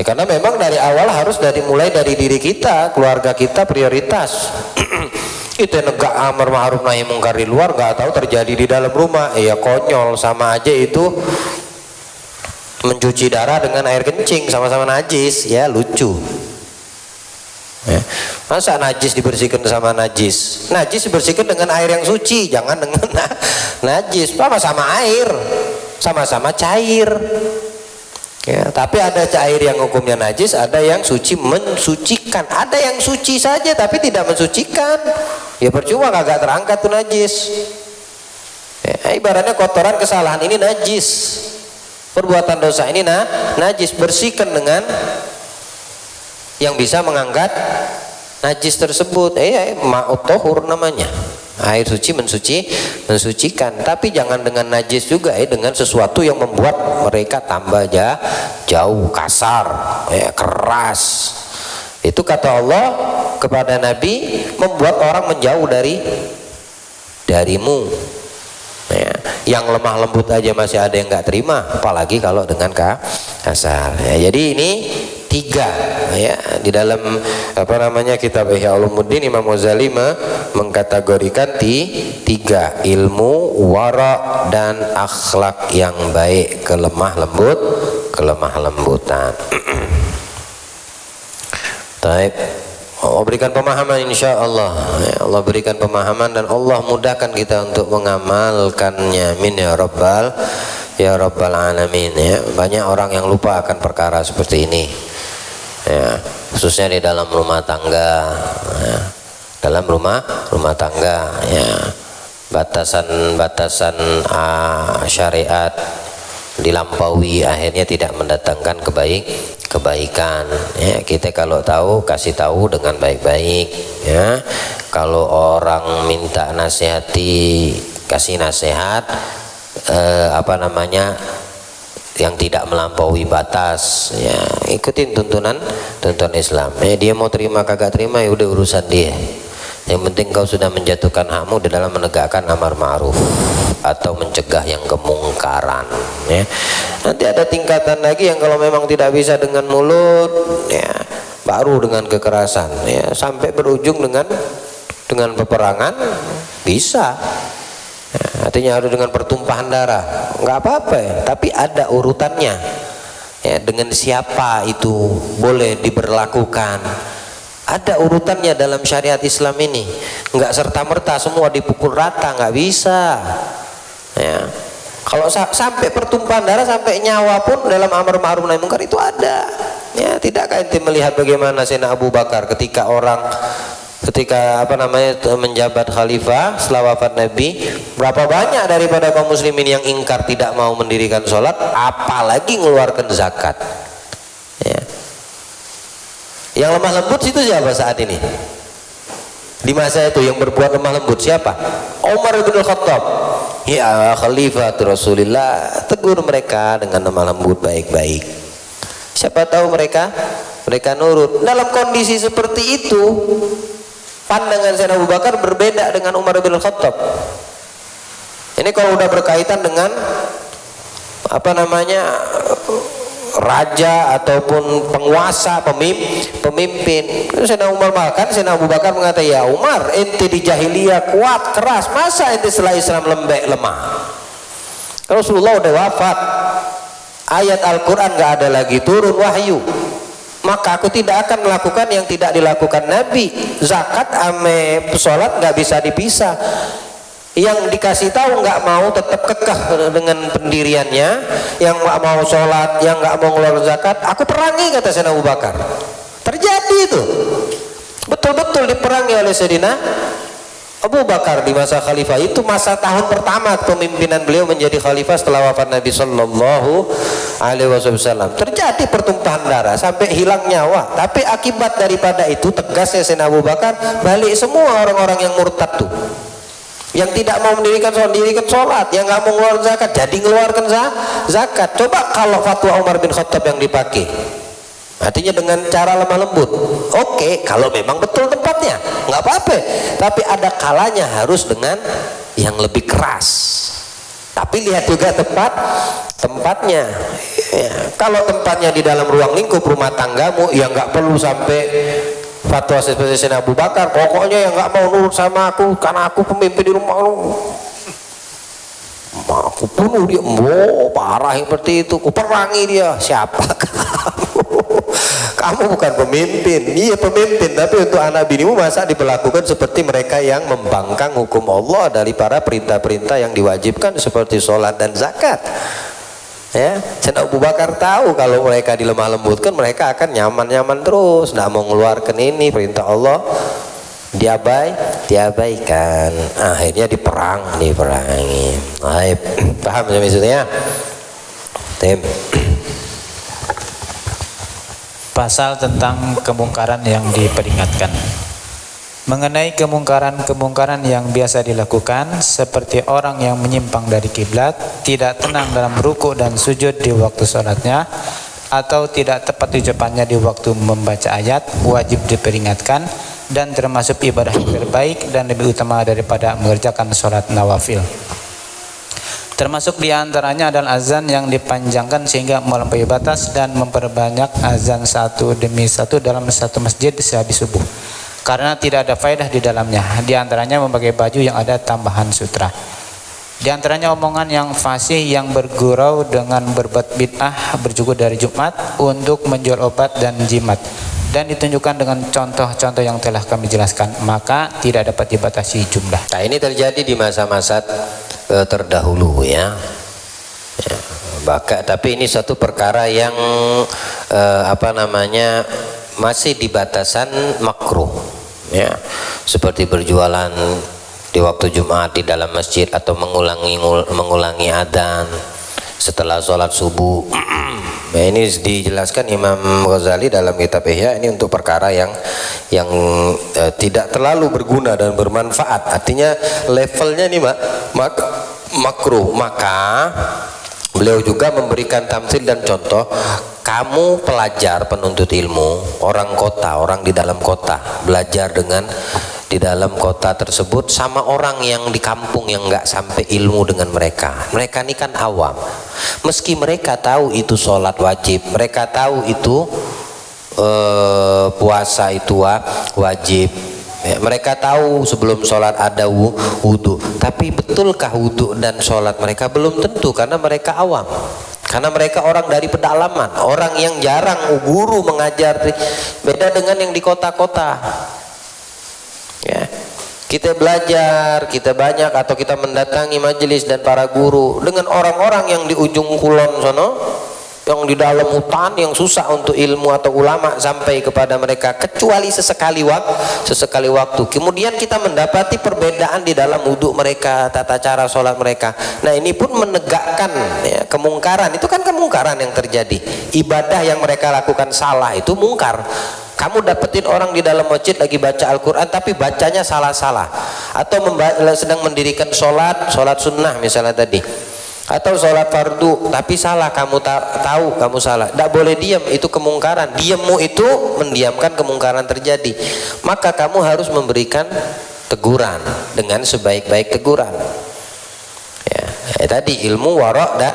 Karena memang dari awal harus mulai dari diri kita, keluarga kita prioritas. Kita negak amar ma'ruf nahi mungkar di luar, nggak tahu terjadi di dalam rumah. Ya konyol, sama aja itu mencuci darah dengan air kencing, sama-sama najis, ya lucu. Ya. Masa najis dibersihkan sama najis? Najis dibersihkan dengan air yang suci, jangan dengan najis. Sama-sama air, sama-sama cair. Ya, tapi ada cair yang hukumnya najis, ada yang suci mensucikan, ada yang suci saja tapi tidak mensucikan. Ya percuma kagak terangkat tuh najis. Ya, ibaratnya kotoran kesalahan ini najis. Perbuatan dosa ini najis, bersihkan dengan yang bisa mengangkat najis tersebut. Ma'ut tohur namanya, air suci mensucikan. Tapi jangan dengan najis juga, dengan sesuatu yang membuat mereka tambah jauh, kasar, keras. Itu kata Allah kepada Nabi, membuat orang menjauh darimu. Ya, yang lemah lembut aja masih ada yang nggak terima, apalagi kalau dengan kasar. Ya, jadi ini 3, ya, di dalam kitab Ihya Ulumuddin Imam Ghazali mengkategorikan 3, ilmu, wara, dan akhlak yang baik, kelemah lembutan. Taib. Allah berikan pemahaman insya Allah, ya, Allah berikan pemahaman dan Allah mudahkan kita untuk mengamalkannya. Amin ya rabbal alamin. Ya, banyak orang yang lupa akan perkara seperti ini, ya, khususnya di dalam rumah tangga, ya, dalam rumah tangga, ya, batasan syariat dilampaui akhirnya tidak mendatangkan kebaikan. Ya, kita kalau tahu kasih tahu dengan baik-baik, ya. Kalau orang minta nasihati, kasih nasihat yang tidak melampaui batas, ya, ikutin tuntunan Islam. Dia mau terima kagak terima ya udah urusan dia. Yang penting kau sudah menjatuhkan hakmu di dalam menegakkan amar ma'ruf atau mencegah yang kemungkaran, ya. Nanti ada tingkatan lagi yang kalau memang tidak bisa dengan mulut, ya, baru dengan kekerasan, ya, sampai berujung dengan peperangan bisa. Ya, artinya harus dengan pertumpahan darah, nggak apa-apa, ya, tapi ada urutannya, ya, dengan siapa itu boleh diberlakukan. Ada urutannya dalam syariat Islam ini, nggak serta-merta semua dipukul rata, nggak bisa. Ya. Kalau sampai pertumpahan darah, sampai nyawa pun dalam amar ma'ruf nahi mungkar itu ada. Ya, tidakkah ente melihat bagaimana Sayyidina Abu Bakar ketika menjabat khalifah setelah wafat Nabi, berapa banyak daripada kaum muslimin yang ingkar tidak mau mendirikan sholat, apalagi mengeluarkan zakat. Ya. Yang lemah lembut itu siapa saat ini? Di masa itu yang berbuat lemah lembut siapa? Umar bin Khattab. Ya khalifah Rasulullah, tegur mereka dengan lemah lembut baik-baik. Siapa tahu mereka nurut. Dalam kondisi seperti itu, pandangan Sayyidina Abu Bakar berbeda dengan Umar bin Khattab. Ini kalau udah berkaitan dengan apa namanya, raja ataupun penguasa, pemimpin. Sayyidina Umar makan, Sayyidina Abu Bakar mengatakan, ya Umar, ente di jahiliyah kuat keras, masa ente setelah Islam lembek lemah? Rasulullah udah wafat, ayat Al-Quran gak ada lagi turun wahyu, maka aku tidak akan melakukan yang tidak dilakukan Nabi. Zakat ame sholat gak bisa dipisah. Yang dikasih tahu nggak mau tetap kekeh dengan pendiriannya, yang nggak mau sholat, yang nggak mau ngeluarin zakat, aku perangi, kata Sayyidina Abu Bakar. Terjadi itu, betul-betul diperangi oleh Sayyidina Abu Bakar di masa khalifah. Itu masa tahun pertama kepemimpinan beliau menjadi khalifah setelah wafat Nabi Sallallahu Alaihi Wasallam. Terjadi pertumpahan darah sampai hilang nyawa. Tapi akibat daripada itu, tegasnya Sayyidina Abu Bakar, balik semua orang-orang yang murtad tuh, yang tidak mau mendirikan sholat, yang nggak mau ngeluarkan zakat, jadi ngeluarkan zakat. Coba kalau fatwa Umar bin Khattab yang dipakai, artinya dengan cara lemah lembut, oke, kalau memang betul tempatnya nggak apa-apa, tapi ada kalanya harus dengan yang lebih keras. Tapi lihat juga tempatnya ya. Kalau tempatnya di dalam ruang lingkup rumah tanggamu, ya nggak perlu sampai fatwa seperti Sayyidina Abu Bakar, pokoknya yang nggak mau nurut sama aku karena aku pemimpin di rumah lu, aku bunuh dia. Parah seperti itu, aku perangi dia. Siapa kamu? Kamu bukan pemimpin. Iya pemimpin, tapi untuk anak binimu masa diperlakukan seperti mereka yang membangkang hukum Allah dari para perintah-perintah yang diwajibkan seperti sholat dan zakat. Ya, Sayyidina Abu Bakar tahu kalau mereka dilemah lembutkan, mereka akan nyaman-nyaman terus, nggak mau mengeluarkan ini perintah Allah, diabaikan. Akhirnya diperangi. Paham ya maksudnya? Tim. Pasal tentang kemungkaran yang diperingatkan. Mengenai kemungkaran yang biasa dilakukan, seperti orang yang menyimpang dari kiblat, tidak tenang dalam ruku dan sujud di waktu sholatnya, atau tidak tepat ucapannya di waktu membaca ayat, wajib diperingatkan, dan termasuk ibadah yang terbaik dan lebih utama daripada mengerjakan sholat nawafil. Termasuk diantaranya adalah azan yang dipanjangkan sehingga melampaui batas, dan memperbanyak azan satu demi satu dalam satu masjid sehabis subuh, karena tidak ada faedah di dalamnya. Di antaranya memakai baju yang ada tambahan sutra. Di antaranya omongan yang fasih yang bergurau dengan berbuat bid'ah, berjukut dari Jumat untuk menjual obat dan jimat, dan ditunjukkan dengan contoh-contoh yang telah kami jelaskan, maka tidak dapat dibatasi jumlah. Nah, ini terjadi di masa-masa terdahulu ya. Tapi ini satu perkara yang masih di batasan makruh ya, seperti berjualan di waktu Jumat di dalam masjid, atau mengulangi adzan setelah sholat subuh. Nah, ini dijelaskan Imam Ghazali dalam kitab Ihya, ini untuk perkara yang tidak terlalu berguna dan bermanfaat, artinya levelnya ini makruh. Maka beliau juga memberikan tamsil dan contoh, kamu pelajar penuntut ilmu, orang kota, orang di dalam kota, belajar di dalam kota tersebut sama orang yang di kampung yang nggak sampai ilmu dengan mereka ini kan awam. Meski mereka tahu itu sholat wajib, mereka tahu itu puasa itu wajib ya, mereka tahu sebelum sholat ada wudhu, tapi betulkah wudhu dan sholat mereka? Belum tentu, karena mereka awam, karena mereka orang dari pedalaman, orang yang jarang guru mengajar. Beda dengan yang di kota-kota ya. Kita belajar, kita banyak, atau kita mendatangi majelis dan para guru dengan orang-orang yang di ujung kulon sono, yang di dalam hutan yang susah untuk ilmu atau ulama sampai kepada mereka kecuali sesekali waktu. Kemudian kita mendapati perbedaan di dalam wudhu mereka, tata cara sholat mereka. Nah ini pun menegakkan ya, kemungkaran. Itu kan kemungkaran yang terjadi. Ibadah yang mereka lakukan salah itu mungkar. Kamu dapetin orang di dalam masjid lagi baca Al-Quran tapi bacanya salah-salah, atau sedang mendirikan sholat sunnah misalnya tadi, atau sholat fardu tapi salah, kamu tahu kamu salah, tidak boleh diam, itu kemungkaran. Diammu itu mendiamkan kemungkaran terjadi, maka kamu harus memberikan teguran dengan sebaik-baik teguran ya. Tadi ilmu, wara' dan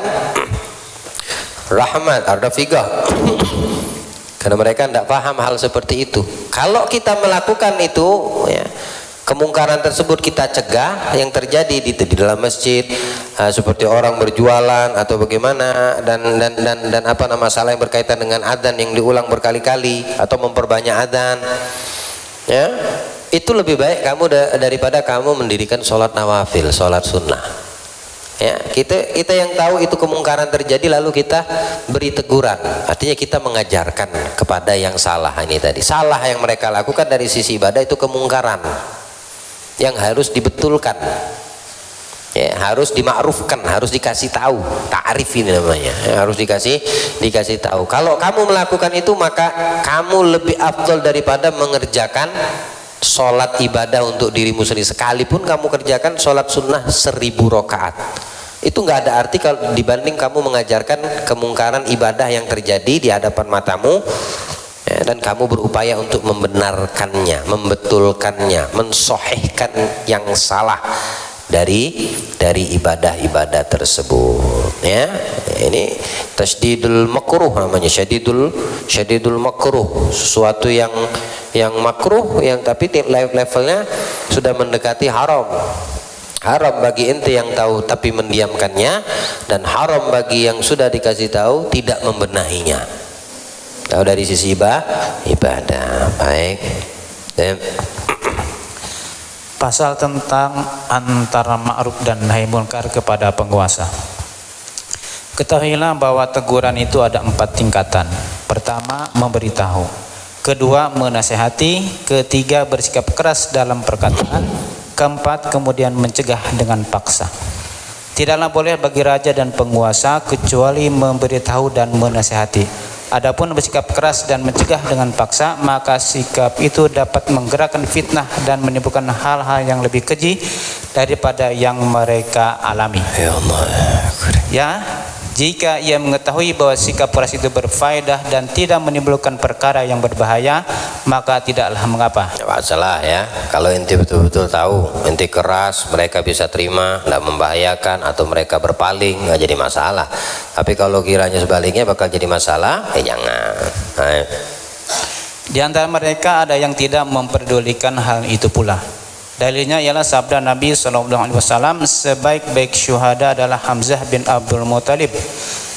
rahmat, ar-rafiqah. Karena mereka tidak paham hal seperti itu. Kalau kita melakukan itu ya, kemungkaran tersebut kita cegah yang terjadi di dalam masjid, seperti orang berjualan atau bagaimana, dan apa nama masalah yang berkaitan dengan adzan yang diulang berkali-kali atau memperbanyak adzan ya, itu lebih baik kamu daripada kamu mendirikan sholat nawafil, sholat sunnah ya. Kita yang tahu itu kemungkaran terjadi lalu kita beri teguran, artinya kita mengajarkan kepada yang salah. Ini tadi salah yang mereka lakukan dari sisi ibadah itu kemungkaran yang harus dibetulkan ya, harus dimakrufkan, harus dikasih tahu, ta'rif ini namanya ya, harus dikasih tahu. Kalau kamu melakukan itu maka kamu lebih afdal daripada mengerjakan sholat ibadah untuk dirimu sendiri. Sekalipun kamu kerjakan sholat sunnah 1000 rakaat, itu nggak ada arti kalau dibanding kamu mengajarkan kemungkaran ibadah yang terjadi di hadapan matamu ya, dan kamu berupaya untuk membenarkannya, membetulkannya, mensohihkan yang salah dari ibadah-ibadah tersebut ya. Ini tasdidul makruh namanya, syadidul makruh, sesuatu yang makruh yang tapi levelnya sudah mendekati haram. Haram bagi ente yang tahu tapi mendiamkannya, dan haram bagi yang sudah dikasih tahu tidak membenahinya. Tahu dari sisi ibadah. Baik. Pasal tentang antara ma'ruf dan nahi munkar kepada penguasa. Ketahuilah bahwa teguran itu ada 4 tingkatan. Pertama, memberitahu. Kedua, menasihati. Ketiga, bersikap keras dalam perkataan. Keempat, kemudian mencegah dengan paksa. Tidaklah boleh bagi raja dan penguasa kecuali memberitahu dan menasihati. Adapun bersikap keras dan mencegah dengan paksa, maka sikap itu dapat menggerakkan fitnah dan menimbulkan hal-hal yang lebih keji daripada yang mereka alami. Ya Allah. Ya, jika ia mengetahui bahwa sikap keras itu berfaedah dan tidak menimbulkan perkara yang berbahaya, maka tidaklah mengapa. Ya, masalah ya. Kalau ente betul-betul tahu ente keras, mereka bisa terima, tidak membahayakan, atau mereka berpaling, nggak jadi masalah. Tapi kalau kiranya sebaliknya bakal jadi masalah, jangan. Nah. Di antara mereka ada yang tidak memperdulikan hal itu pula. Dalilnya ialah sabda Nabi SAW, sebaik-baik syuhada adalah Hamzah bin Abdul Muttalib.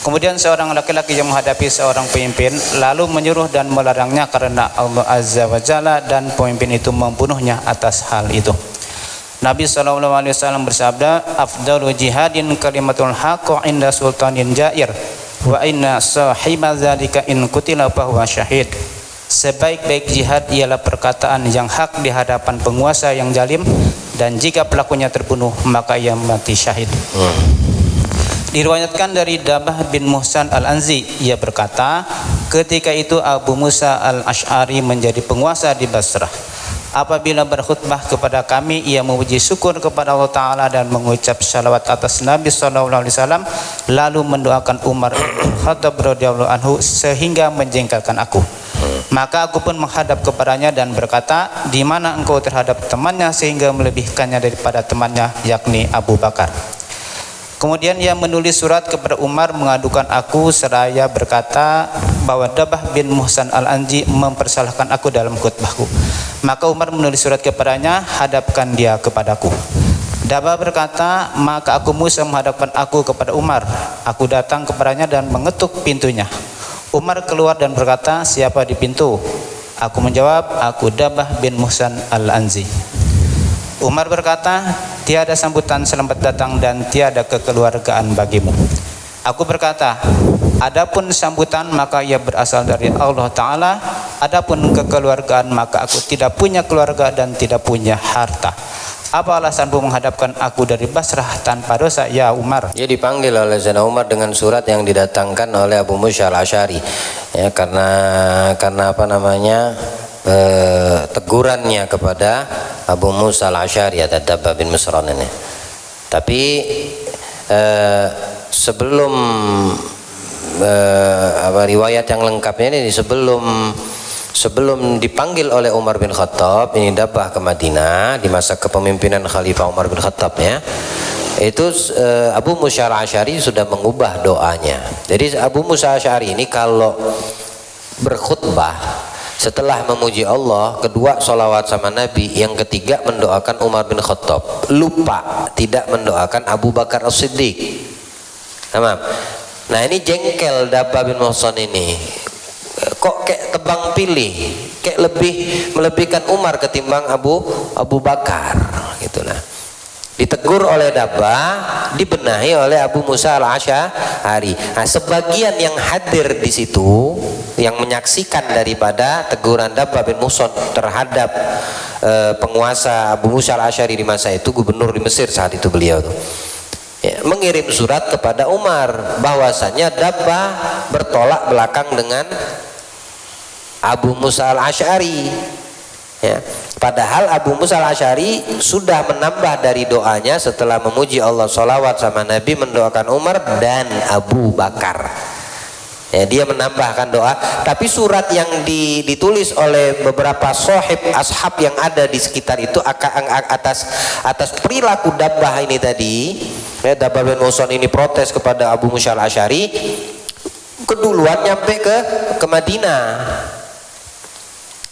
Kemudian seorang laki-laki yang menghadapi seorang pemimpin lalu menyuruh dan melarangnya karena Allah Azza wa Jalla, dan pemimpin itu membunuhnya atas hal itu. Nabi SAW bersabda, afdalu jihadin kalimatul haqq inda sultanin jair, wa inna sahiba dzalika in qutila fahuwa syahid. Sebaik-baik jihad ialah perkataan yang hak di hadapan penguasa yang zalim, dan jika pelakunya terbunuh maka ia mati syahid. Diriwayatkan dari Dabah bin Muhsan al-Anzi, ia berkata, ketika itu Abu Musa al-Ash'ari menjadi penguasa di Basrah. Apabila berkhutbah kepada kami, ia memuji syukur kepada Allah Ta'ala dan mengucap salawat atas Nabi SAW, lalu mendoakan Umar bin Khattab radhiyallahu anhu sehingga menjengkelkan aku. Maka aku pun menghadap kepadanya dan berkata, di mana engkau terhadap temannya sehingga melebihkannya daripada temannya, yakni Abu Bakar. Kemudian ia menulis surat kepada Umar mengadukan aku seraya berkata bahwa Dabah bin Muhsan al-Anji mempersalahkan aku dalam khutbahku. Maka Umar menulis surat kepadanya, hadapkan dia kepadaku. Dabah berkata, maka aku Musa menghadapkan aku kepada Umar. Aku datang kepadanya dan mengetuk pintunya. Umar keluar dan berkata, siapa di pintu? Aku menjawab, aku Dabah bin Muhsan al-Anzi. Umar berkata, tiada sambutan selamat datang dan tiada kekeluargaan bagimu. Aku berkata, Adapun sambutan maka ia berasal dari Allah Ta'ala. Adapun kekeluargaan maka aku tidak punya keluarga dan tidak punya harta. Apa alasanmu menghadapkan aku dari Basrah tanpa dosa ya Umar? Dia dipanggil oleh Sayyidina Umar dengan surat yang didatangkan oleh Abu Musa al-Asy'ari, ya, karena apa namanya, tegurannya kepada Abu Musa al-Asy'ari atau Dabbah bin Misran ini. Tapi sebelum riwayat yang lengkapnya ini, sebelum dipanggil oleh Umar bin Khattab ini Dabbah ke Madinah di masa kepemimpinan Khalifah Umar bin Khattab, ya, itu Abu Musa al-Asy'ari sudah mengubah doanya. Jadi Abu Musa al-Asy'ari ini kalau berkhutbah setelah memuji Allah, kedua sholawat sama Nabi, yang ketiga mendoakan Umar bin Khattab, lupa tidak mendoakan Abu Bakar As-Siddiq. Tamam. Nah ini jengkel Dabbah bin Misran ini, kok kayak tebang pilih, kayak melebihkan Umar ketimbang Abu Bakar, gitulah. Ditegur oleh Dabbah, dibenahi oleh Abu Musa al-Asy'ari. Nah, sebagian yang hadir di situ, yang menyaksikan daripada teguran Dabbah bin Misran terhadap penguasa Abu Musa al-Asy'ari di masa itu, gubernur di Mesir saat itu beliau tuh, ya, mengirim surat kepada Umar bahwasanya Dabbah bertolak belakang dengan Abu Musa al-Asy'ari, ya. Padahal Abu Musa al-Asy'ari sudah menambah dari doanya setelah memuji Allah, sholawat sama Nabi, mendoakan Umar dan Abu Bakar, ya, dia menambahkan doa. Tapi surat yang ditulis oleh beberapa sahib ashab yang ada di sekitar itu atas perilaku Dabbah ini tadi, ya, Dabbah bin Misran ini protes kepada Abu Musa al-Asy'ari, keduluan nyampe ke Madinah.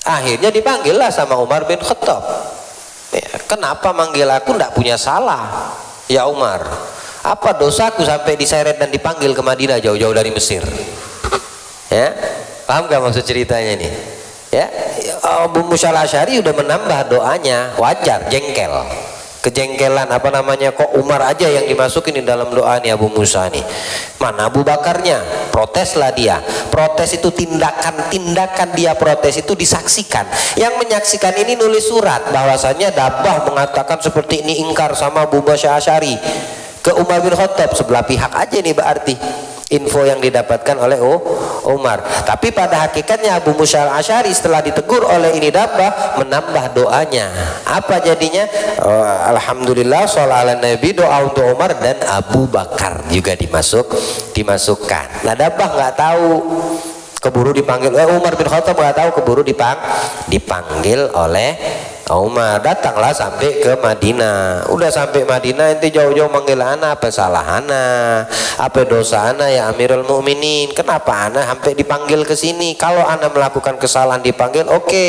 Akhirnya dipanggillah sama Umar bin Khattab, ya, kenapa manggil aku, ndak punya salah ya Umar, apa dosaku sampai diseret dan dipanggil ke Madinah jauh-jauh dari Mesir, ya, paham gak maksud ceritanya ini, ya. Abu Musa al-Asy'ari udah menambah doanya, wajar jengkel, kejengkelan, apa namanya, kok Umar aja yang dimasukin di dalam doa nih Abu Musa nih, mana Abu Bakarnya? Proteslah dia. Protes itu tindakan dia protes itu disaksikan. Yang menyaksikan ini nulis surat bahwasanya Dabbah mengatakan seperti ini, ingkar sama Abu Musa al-Asy'ari ke Umar bin Khattab. Sebelah pihak aja nih berarti info yang didapatkan oleh Umar. Tapi pada hakikatnya Abu Musa al-Asy'ari setelah ditegur oleh ini Dabbah menambah doanya. Apa jadinya? Alhamdulillah, sholawat ala Nabi, doa untuk Umar dan Abu Bakar juga dimasukkan. Nah Dabbah nggak tahu, keburu dipanggil. Umar bin Khattab nggak tahu, keburu dipanggil oleh Umar. Datanglah sampai ke Madinah. Udah sampai Madinah, ente jauh-jauh manggil ana, apa salah ana, apa dosa ana ya Amirul Mukminin, kenapa ana sampai dipanggil ke sini? Kalau ana melakukan kesalahan dipanggil, oke.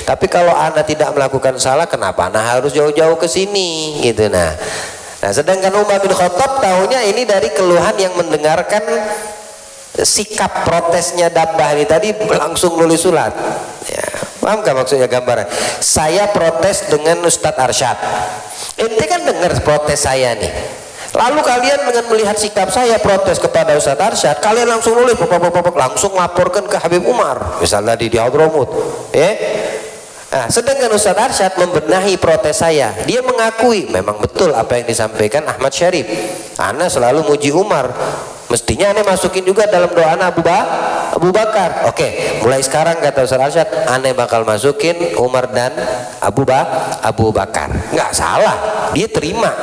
Tapi kalau ana tidak melakukan salah, kenapa ana harus jauh-jauh ke sini, gitu. Nah, sedangkan Umar bin Khattab tahunya ini dari keluhan yang mendengarkan sikap protesnya Dabbah ini tadi, langsung nulis surat, ya. Paham gak maksudnya gambaran? Saya protes dengan Ustadz Arsyad, ente kan dengar protes saya nih, lalu kalian dengan melihat sikap saya protes kepada Ustadz Arsyad, kalian langsung nulis langsung laporkan ke Habib Umar misalnya di Hadramut, ya. Nah, sedangkan Ustadz Arsyad membenahi protes saya, dia mengakui memang betul apa yang disampaikan Ahmad Syarif, ana selalu muji Umar, mestinya ane masukin juga dalam doa Abu Bakar. Oke, mulai sekarang kata Ustaz Arsyad, ane bakal masukin Umar dan Abu Bakar. Nggak salah, dia terima.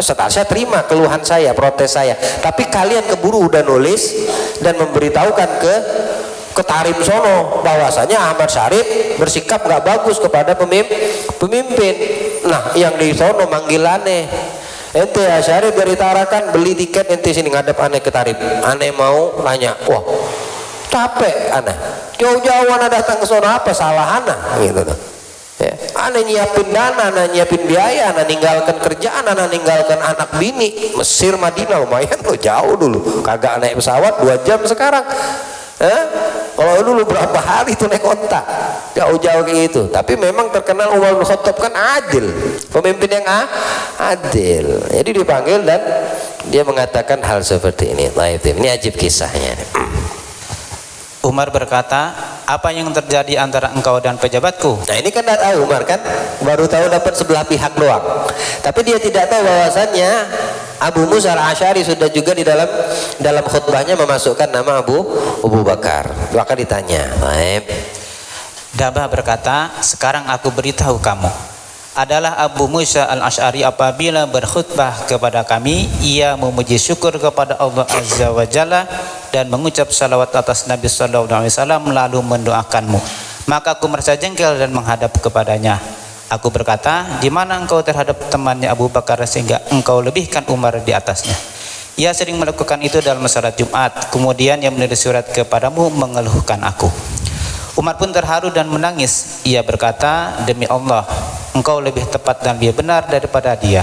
Ustaz Arsyad terima keluhan saya, protes saya. Tapi kalian keburu udah nulis dan memberitahukan ke Tarim sono bahwasanya Ahmad Syarif bersikap nggak bagus kepada pemimpin. Nah, yang di sono manggilane, ente ya Syarif dari Tarakan, beli tiket ente sini ngadep ane ke Tarim. Ane mau nanya, wah capek ane, jauh-jauh ane datang ke sono, apa salah ane, gitu tuh. Ya, ane nyiapin dana, ane nyiapin biaya, ane ninggalkan kerjaan, ane ninggalkan anak bini. Mesir Madinah lumayan loh, jauh dulu, kagak naik pesawat 2 jam sekarang. Kalau dulu berapa hari itu naik onta, jauh-jauh kayak gitu. Tapi memang terkenal Umar bin Khattab kan adil, pemimpin yang adil. Jadi dipanggil dan Dia mengatakan hal seperti ini. Ini ajib kisahnya. Umar berkata, apa yang terjadi antara engkau dan pejabatku? Nah ini kan tidak tahu Umar kan, baru tahu dapat sebelah pihak doang. Tapi dia tidak tahu bahwasannya Abu Musa al-Asy'ari sudah juga di dalam khutbahnya memasukkan nama Abu Bakar. Maka ditanya. Dabah berkata, sekarang aku beritahu kamu, adalah Abu Musa al-Asy'ari apabila berkhutbah kepada kami, ia memuji syukur kepada Allah Azza wa Jalla dan mengucap salawat atas Nabi sallallahu alaihi wasallam lalu mendoakanmu. Maka aku merasa jengkel dan menghadap kepadanya. Aku berkata, di mana engkau terhadap temannya Abu Bakar sehingga engkau lebihkan Umar di atasnya? Ia sering melakukan itu dalam salat Jumat. Kemudian ia menulis surat kepadamu mengeluhkan aku. Umar pun terharu dan menangis. Ia berkata, demi Allah, engkau lebih tepat dan lebih benar daripada dia.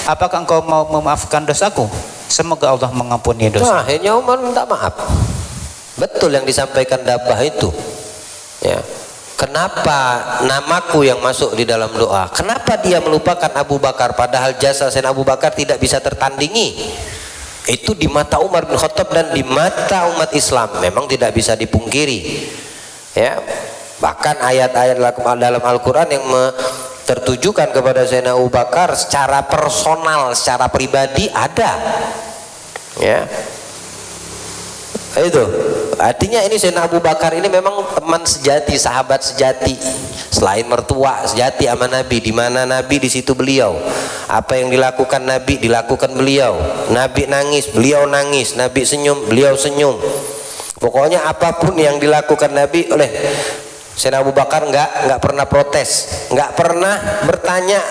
Apakah engkau mau memaafkan dosaku? Semoga Allah mengampuni dosa. Nah, akhirnya Umar minta maaf. Betul yang disampaikan Dabah itu. Ya. Kenapa namaku yang masuk di dalam doa? Kenapa dia melupakan Abu Bakar padahal jasa Sayyidina Abu Bakar tidak bisa tertandingi? Itu di mata Umar bin Khattab dan di mata umat Islam memang tidak bisa dipungkiri. Ya. Bahkan ayat-ayat dalam Al-Qur'an yang tertujukan kepada Sayyidina Abu Bakar secara personal, secara pribadi ada. Ya. Itu artinya ini Sayyidina Abu Bakar ini memang teman sejati, sahabat sejati, selain mertua sejati sama Nabi. Di mana Nabi di situ beliau. Apa yang dilakukan Nabi dilakukan beliau. Nabi nangis, beliau nangis. Nabi senyum, beliau senyum. Pokoknya apapun yang dilakukan Nabi oleh Sayyidina Abu Bakar nggak pernah protes, nggak pernah bertanya.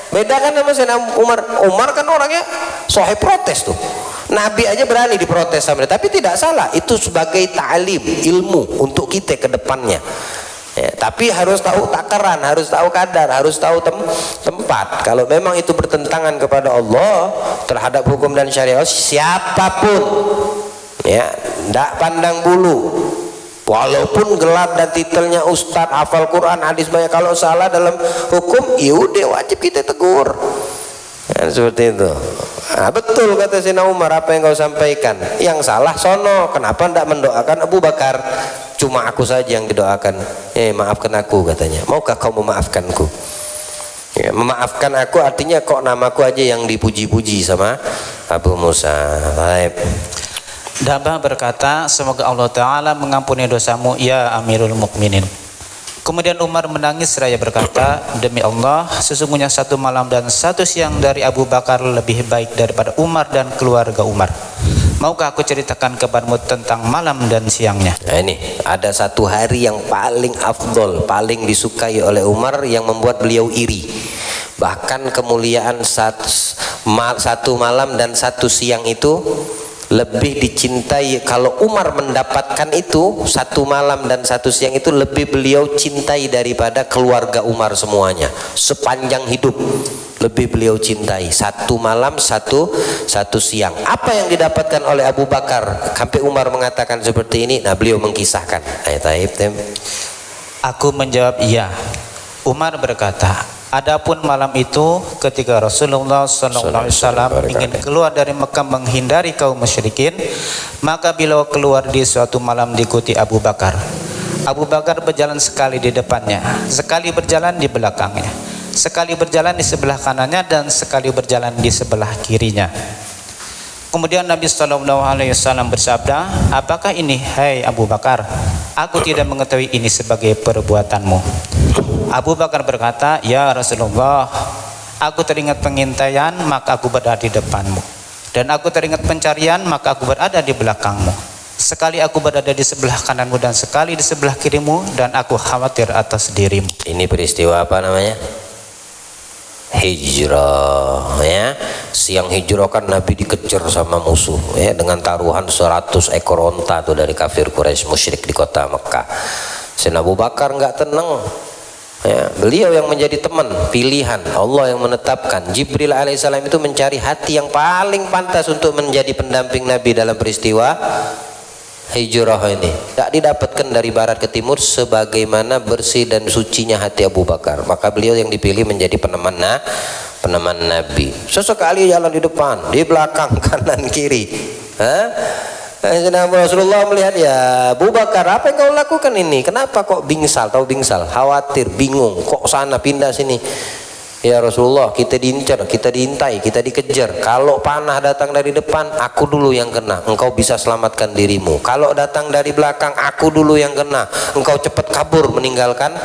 Beda kan sama Sayyidina Umar. Umar kan orangnya sahih protes tuh. Nabi aja berani diprotes sama dia, tapi tidak salah. Itu sebagai ta'lim, ilmu untuk kita ke depannya. Ya, tapi harus tahu takaran, harus tahu kadar, harus tahu tempat. Kalau memang itu bertentangan kepada Allah terhadap hukum dan syariat, siapapun, ya, tidak pandang bulu. Walaupun gelar dan titelnya ustadz, hafal Quran, hadis banyak, kalau salah dalam hukum, yaudah wajib kita tegur. Ya, seperti itu. Nah, betul kata Sayyidina Umar apa yang kau sampaikan. Yang salah sono, kenapa tidak mendoakan Abu Bakar? Cuma aku saja yang didoakan. Maafkan aku katanya. Maukah kau memaafkanku? Ya, memaafkan aku artinya kok namaku aja yang dipuji-puji sama Abu Musa. Baik. Dabah berkata, semoga Allah Ta'ala mengampuni dosamu ya Amirul Mukminin. Kemudian Umar menangis seraya berkata, demi Allah, sesungguhnya satu malam dan satu siang dari Abu Bakar lebih baik daripada Umar dan keluarga Umar. Maukah aku ceritakan kepadamu tentang malam dan siangnya? Nah ini, ada satu hari yang paling afdol, paling disukai oleh Umar yang membuat beliau iri. Bahkan kemuliaan satu malam dan satu siang itu lebih dicintai. Kalau Umar mendapatkan itu satu malam dan satu siang itu lebih beliau cintai daripada keluarga Umar semuanya sepanjang hidup. Lebih beliau cintai satu malam satu siang. Apa yang didapatkan oleh Abu Bakar sampai Umar mengatakan seperti ini? Nah beliau mengkisahkan. Aku menjawab iya. Umar berkata, adapun malam itu ketika Rasulullah SAW ingin keluar dari Mekah menghindari kaum musyrikin, maka beliau keluar di suatu malam diikuti Abu Bakar. Abu Bakar berjalan sekali di depannya, sekali berjalan di belakangnya, sekali berjalan di sebelah kanannya, dan sekali berjalan di sebelah kirinya. Kemudian Nabi SAW bersabda, apakah ini hai Abu Bakar? Aku tidak mengetahui ini sebagai perbuatanmu. Abu Bakar berkata, ya Rasulullah, aku teringat pengintaian maka aku berada di depanmu, dan aku teringat pencarian maka aku berada di belakangmu. Sekali aku berada di sebelah kananmu dan sekali di sebelah kirimu, dan aku khawatir atas dirimu. Ini peristiwa apa namanya? Hijrah, ya. Siang hijrah kan Nabi dikejar sama musuh, ya, dengan taruhan 100 ekor onta tuh dari kafir Quraisy musyrik di kota Mekah. Sayyidina Abu Bakar nggak tenang. Ya, beliau yang menjadi teman pilihan Allah yang menetapkan. Jibril alaihissalam itu mencari hati yang paling pantas untuk menjadi pendamping Nabi dalam peristiwa hijrah ini. Tak didapatkan dari barat ke timur sebagaimana bersih dan sucinya hati Abu Bakar. Maka beliau yang dipilih menjadi peneman Nabi. Sesekali jalan di depan, di belakang, kanan kiri. Rasulullah melihat, ya Abu Bakar, apa yang kau lakukan ini? Kenapa kok bingsal? Tahu bingsal? Khawatir, bingung. Kok sana pindah sini? Ya Rasulullah, kita diincar, kita diintai, kita dikejar. Kalau panah datang dari depan, aku dulu yang kena. Engkau bisa selamatkan dirimu. Kalau datang dari belakang, aku dulu yang kena. Engkau cepat kabur meninggalkan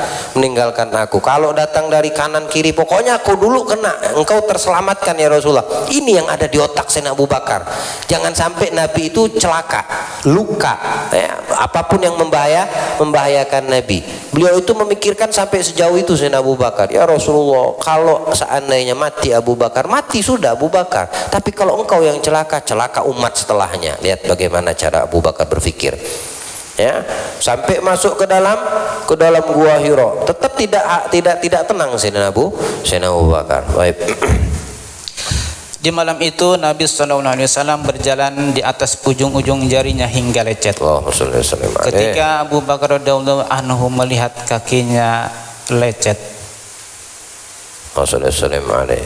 aku. Kalau datang dari kanan kiri, pokoknya aku dulu kena. Engkau terselamatkan ya Rasulullah. Ini yang ada di otak Sayyidina Abu Bakar. Jangan sampai Nabi itu celaka, luka, ya, apapun yang membahayakan Nabi. Beliau itu memikirkan sampai sejauh itu Sayyidina Abu Bakar. Ya Rasulullah, kalau seandainya mati Abu Bakar, mati sudah Abu Bakar. Tapi kalau engkau yang celaka, celaka umat setelahnya. Lihat bagaimana cara Abu Bakar berpikir. Ya, sampai masuk ke dalam gua Hira, tetap tidak tenang Sayyidina Abu Bakar. Baik. Di malam itu Nabi SAW berjalan di atas ujung-ujung jarinya hingga lecet. Ketika Abu Bakar radhiyallahu anhu melihat kakinya lecet,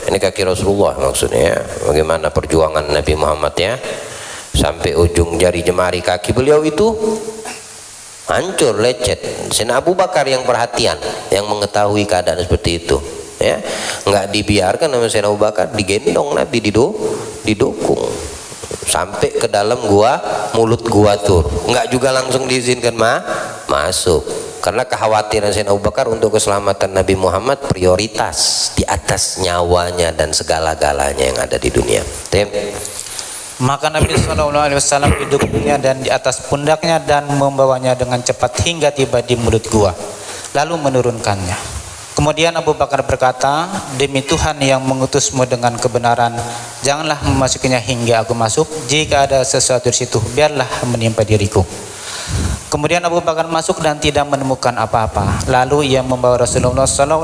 ini kaki Rasulullah maksudnya. Bagaimana perjuangan Nabi Muhammad ya, sampai ujung jari jemari kaki beliau itu hancur, lecet. Sayyidina Abu Bakar yang perhatian, yang mengetahui keadaan seperti itu ya, nggak dibiarkan sama Sayyidina Abu Bakar, digendong Nabi, didukung sampai ke dalam mulut gua Tur. Nggak juga langsung diizinkan masuk, karena kekhawatiran Sayyidina Abu Bakar untuk keselamatan Nabi Muhammad prioritas di atas nyawanya dan segala-galanya yang ada di dunia. Maka Nabi SAW duduknya dan di atas pundaknya dan membawanya dengan cepat hingga tiba di mulut gua, lalu menurunkannya. Kemudian Abu Bakar berkata, demi Tuhan yang mengutusmu dengan kebenaran, janganlah memasukinya hingga aku masuk. Jika ada sesuatu di situ, biarlah menimpa diriku. Kemudian Abu Bakar masuk dan tidak menemukan apa-apa. Lalu ia membawa Rasulullah SAW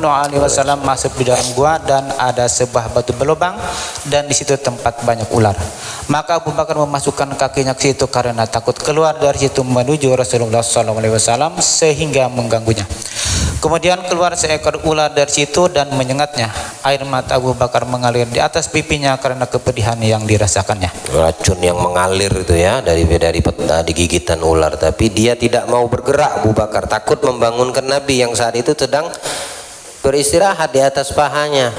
masuk di dalam gua, dan ada sebuah batu berlubang dan di situ tempat banyak ular. Maka Abu Bakar memasukkan kakinya ke situ karena takut keluar dari situ menuju Rasulullah SAW sehingga mengganggunya. Kemudian keluar seekor ular dari situ dan menyengatnya. Air mata Abu Bakar mengalir di atas pipinya karena kepedihan yang dirasakannya. Racun yang mengalir itu ya, dari gigitan ular. Tapi dia tidak mau bergerak Abu Bakar, takut membangunkan Nabi yang saat itu sedang beristirahat di atas pahanya.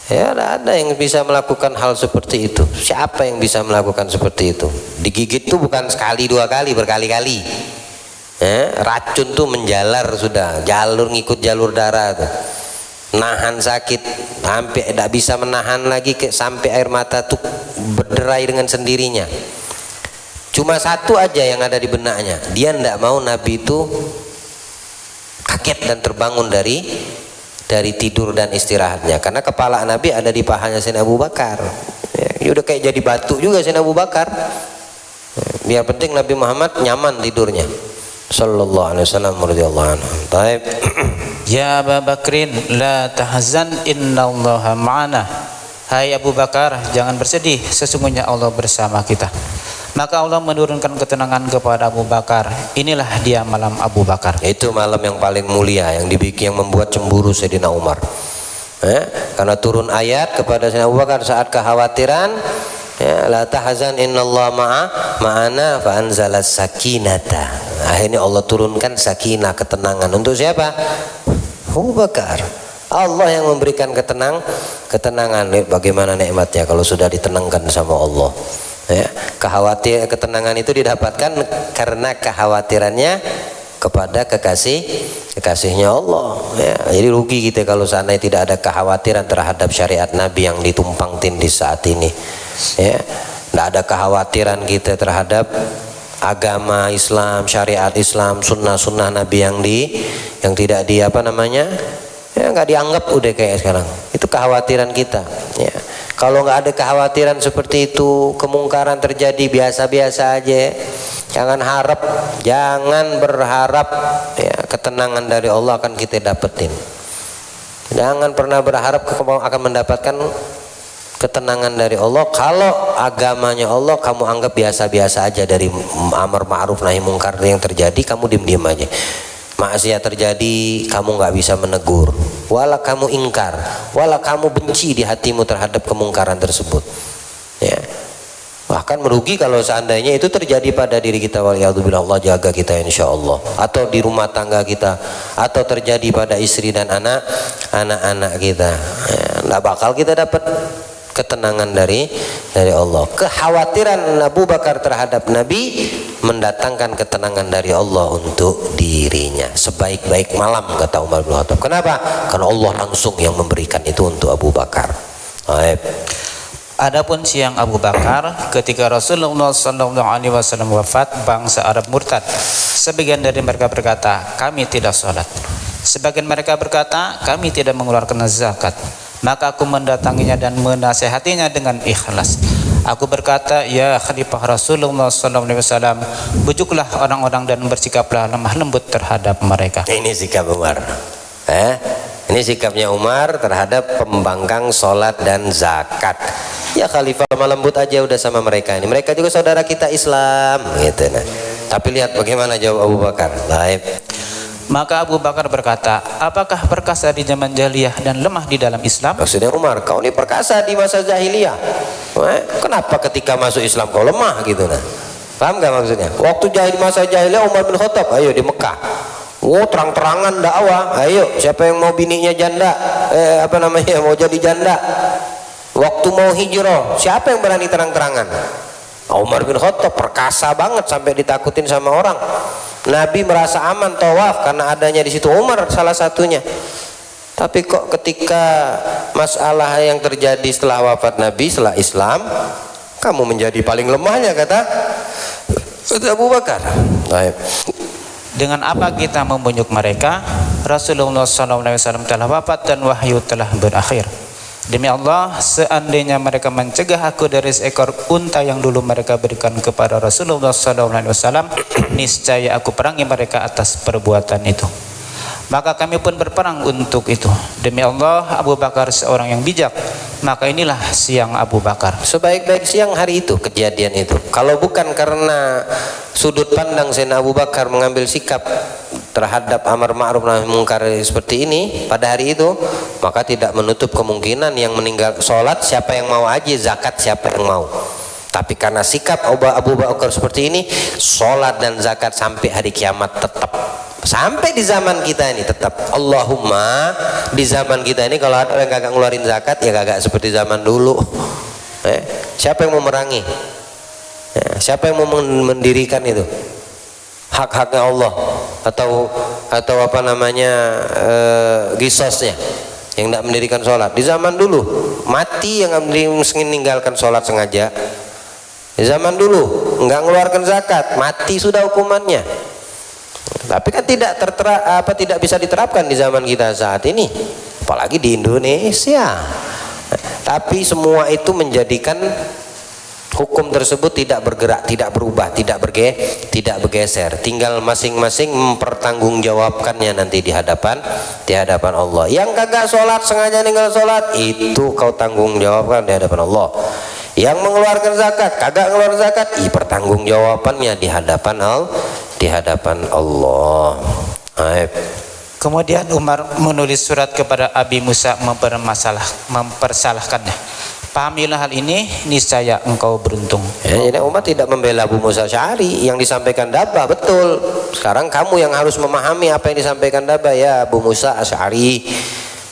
Ya, ada yang bisa melakukan hal seperti itu. Siapa yang bisa melakukan seperti itu? Digigit itu bukan sekali dua kali, berkali-kali. Racun tuh menjalar sudah, ngikut jalur darah tuh. Nahan sakit sampai tidak bisa menahan lagi, sampai air mata tuh berderai dengan sendirinya. Cuma satu aja yang ada di benaknya, dia tidak mau Nabi itu kaget dan terbangun dari tidur dan istirahatnya, karena kepala Nabi ada di pahanya Sayyidina Abu Bakar. Ya udah kayak jadi batu juga Sayyidina Abu Bakar. Biar penting Nabi Muhammad nyaman tidurnya. Sallallahu alaihi wasallam radhiyallahu anhu. Baik. Ya Abu Bakrin, la tahzan, innallaha ma'ana. Hai Abu Bakar, jangan bersedih, sesungguhnya Allah bersama kita. Maka Allah menurunkan ketenangan kepada Abu Bakar. Inilah dia malam Abu Bakar. Itu malam yang paling mulia, yang membuat cemburu Sayyidina Umar. Karena turun ayat kepada Sayyidina Abu Bakar saat kekhawatiran, ya, la tahzan innallaha ma'ana fa anzala sakinata. Akhirnya Allah turunkan sakinah, ketenangan untuk siapa? Abu Bakar. Allah yang memberikan ketenangan. Bagaimana nikmatnya kalau sudah ditenangkan sama Allah. Ya, ketenangan itu didapatkan karena kekhawatirannya kepada kekasihnya Allah. Ya, jadi rugi kita kalau seandainya tidak ada kekhawatiran terhadap syariat Nabi yang ditumpang tindih saat ini. Ya, tidak ada kekhawatiran kita terhadap agama Islam, syariat Islam, sunnah Nabi yang tidak ya nggak dianggap udah kayak sekarang. Itu kekhawatiran kita. Ya. Kalau nggak ada kekhawatiran seperti itu, kemungkaran terjadi biasa-biasa aja. Jangan berharap ya, ketenangan dari Allah akan kita dapetin. Jangan pernah berharap akan mendapatkan ketenangan dari Allah kalau agamanya Allah kamu anggap biasa-biasa aja. Dari amar ma'ruf nahi mungkar yang terjadi kamu diam-diam aja. maksiat terjadi, kamu nggak bisa menegur, wala kamu ingkar, wala kamu benci di hatimu terhadap kemungkaran tersebut, ya. Bahkan merugi kalau seandainya itu terjadi pada diri kita, waliyadzubillah, Allah jaga kita insya Allah, atau di rumah tangga kita, atau terjadi pada istri dan anak-anak kita, ya, nggak bakal kita dapat ketenangan dari Allah. Kekhawatiran Abu Bakar terhadap Nabi mendatangkan ketenangan dari Allah untuk dirinya. Sebaik-baik malam, kata Umar bin Khattab. Kenapa? Karena Allah langsung yang memberikan itu untuk Abu Bakar. Baik. Adapun siang Abu Bakar ketika Rasulullah SAW wafat, bangsa Arab murtad. Sebagian dari mereka berkata, kami tidak sholat. Sebagian mereka berkata, kami tidak mengeluarkan zakat. Maka aku mendatanginya dan menasehatinya dengan ikhlas. Aku berkata, ya Khalifah Rasulullah SAW, bujuklah orang-orang dan bersikaplah lemah lembut terhadap mereka. Ini sikap Umar. Ini sikapnya Umar terhadap pembangkang sholat dan zakat. Ya Khalifah, lemah lembut aja udah sama mereka ini. Mereka juga saudara kita Islam, gitu. Nah, tapi lihat bagaimana jawab Abu Bakar. Baik. Maka Abu Bakar berkata, apakah perkasa di zaman jahiliyah dan lemah di dalam Islam? Maksudnya Umar, kau ini perkasa di masa jahiliyah. Kenapa ketika masuk Islam kau lemah, gitu. Nah, paham gak maksudnya? Waktu masa jahiliyah Umar bin Khattab, ayo di Mekah, terang-terangan dakwah, ayo siapa yang mau bininya janda, mau jadi janda. Waktu mau hijrah, siapa yang berani terang-terangan? Umar bin Khattab perkasa banget sampai ditakutin sama orang. Nabi merasa aman tawaf karena adanya di situ Umar salah satunya. Tapi kok ketika masalah yang terjadi setelah wafat Nabi, setelah Islam, kamu menjadi paling lemahnya, kata Abu Bakar. Baik. Dengan apa kita membujuk mereka? Rasulullah SAW telah wafat dan wahyu telah berakhir. Demi Allah, seandainya mereka mencegah aku dari seekor unta yang dulu mereka berikan kepada Rasulullah SAW, niscaya aku perangi mereka atas perbuatan itu. Maka kami pun berperang untuk itu. Demi Allah, Abu Bakar seorang yang bijak. Maka inilah siang Abu Bakar. Sebaik-baik siang hari itu, kejadian itu. Kalau bukan karena sudut pandang Sayyidina Abu Bakar mengambil sikap terhadap amar ma'ruf nahi munkar seperti ini pada hari itu, maka tidak menutup kemungkinan yang meninggal sholat siapa yang mau aja, zakat siapa yang mau. Tapi karena sikap Abu Bakar seperti ini, sholat dan zakat sampai hari kiamat tetap. Sampai di zaman kita ini tetap. Allahumma, di zaman kita ini kalau ada yang kagak ngeluarin zakat, ya kagak seperti zaman dulu. Siapa yang mau memerangi? Siapa yang mau mendirikan itu? Hak-haknya Allah atau apa namanya qisasnya yang tidak mendirikan sholat. Di zaman dulu mati yang meninggalkan sholat sengaja. Di zaman dulu nggak mengeluarkan zakat, mati sudah hukumannya. Tapi kan tidak bisa diterapkan di zaman kita saat ini, apalagi di Indonesia. Tapi semua itu menjadikan hukum tersebut tidak bergerak, tidak berubah, tidak bergeser. Tinggal masing-masing mempertanggungjawabkannya nanti di hadapan Allah. Yang kagak sholat sengaja ninggal sholat, itu kau tanggung jawabkan di hadapan Allah. Yang mengeluarkan zakat, kagak mengeluarkan zakat, pertanggungjawabannya di hadapan Allah. Kemudian Umar menulis surat kepada Abi Musa mempersalahkannya. Pahamilah hal ini, niscaya engkau beruntung. Jadi Umar tidak membela Abu Musa Asy'ari, yang disampaikan Dabah betul. Sekarang kamu yang harus memahami apa yang disampaikan Dabah, ya Abu Musa Asy'ari.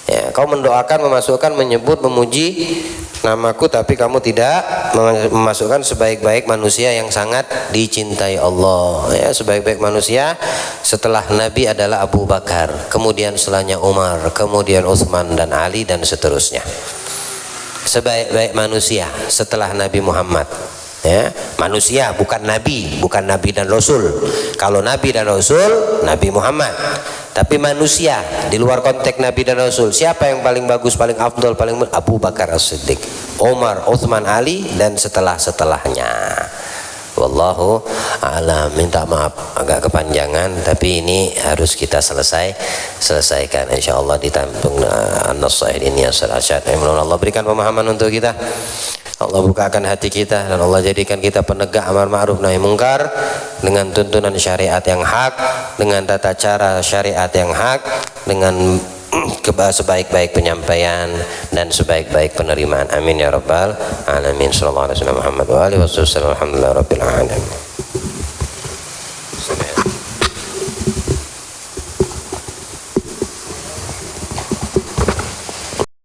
Ya, kau mendoakan, memasukkan, menyebut, memuji namaku, tapi kamu tidak memasukkan sebaik-baik manusia yang sangat dicintai Allah. Ya, sebaik-baik manusia setelah Nabi adalah Abu Bakar, kemudian setelahnya Umar, kemudian Utsman dan Ali dan seterusnya. Sebaik-baik manusia setelah Nabi Muhammad. Ya, manusia bukan nabi dan rasul. Kalau nabi dan rasul, Nabi Muhammad. Tapi manusia di luar konteks nabi dan rasul, siapa yang paling bagus, paling afdal, paling Abu Bakar As-Siddiq, Umar, Utsman, Ali dan setelahnya. Wallahu a'lam. Minta maaf agak kepanjangan, tapi ini harus kita selesaikan insyaallah di tampung An-Nasaih ini. Allah berikan pemahaman untuk kita. Allah bukakan hati kita dan Allah jadikan kita penegak amar ma'ruf nahi mungkar dengan tuntunan syariat yang hak, dengan tata cara syariat yang hak, dengan sebaik-baik penyampaian dan sebaik-baik penerimaan. Amin ya rabbal alamin. Sallallahu alaihi wasallam Muhammad wa alihi wasallam. Alhamdulillah rabbil alamin.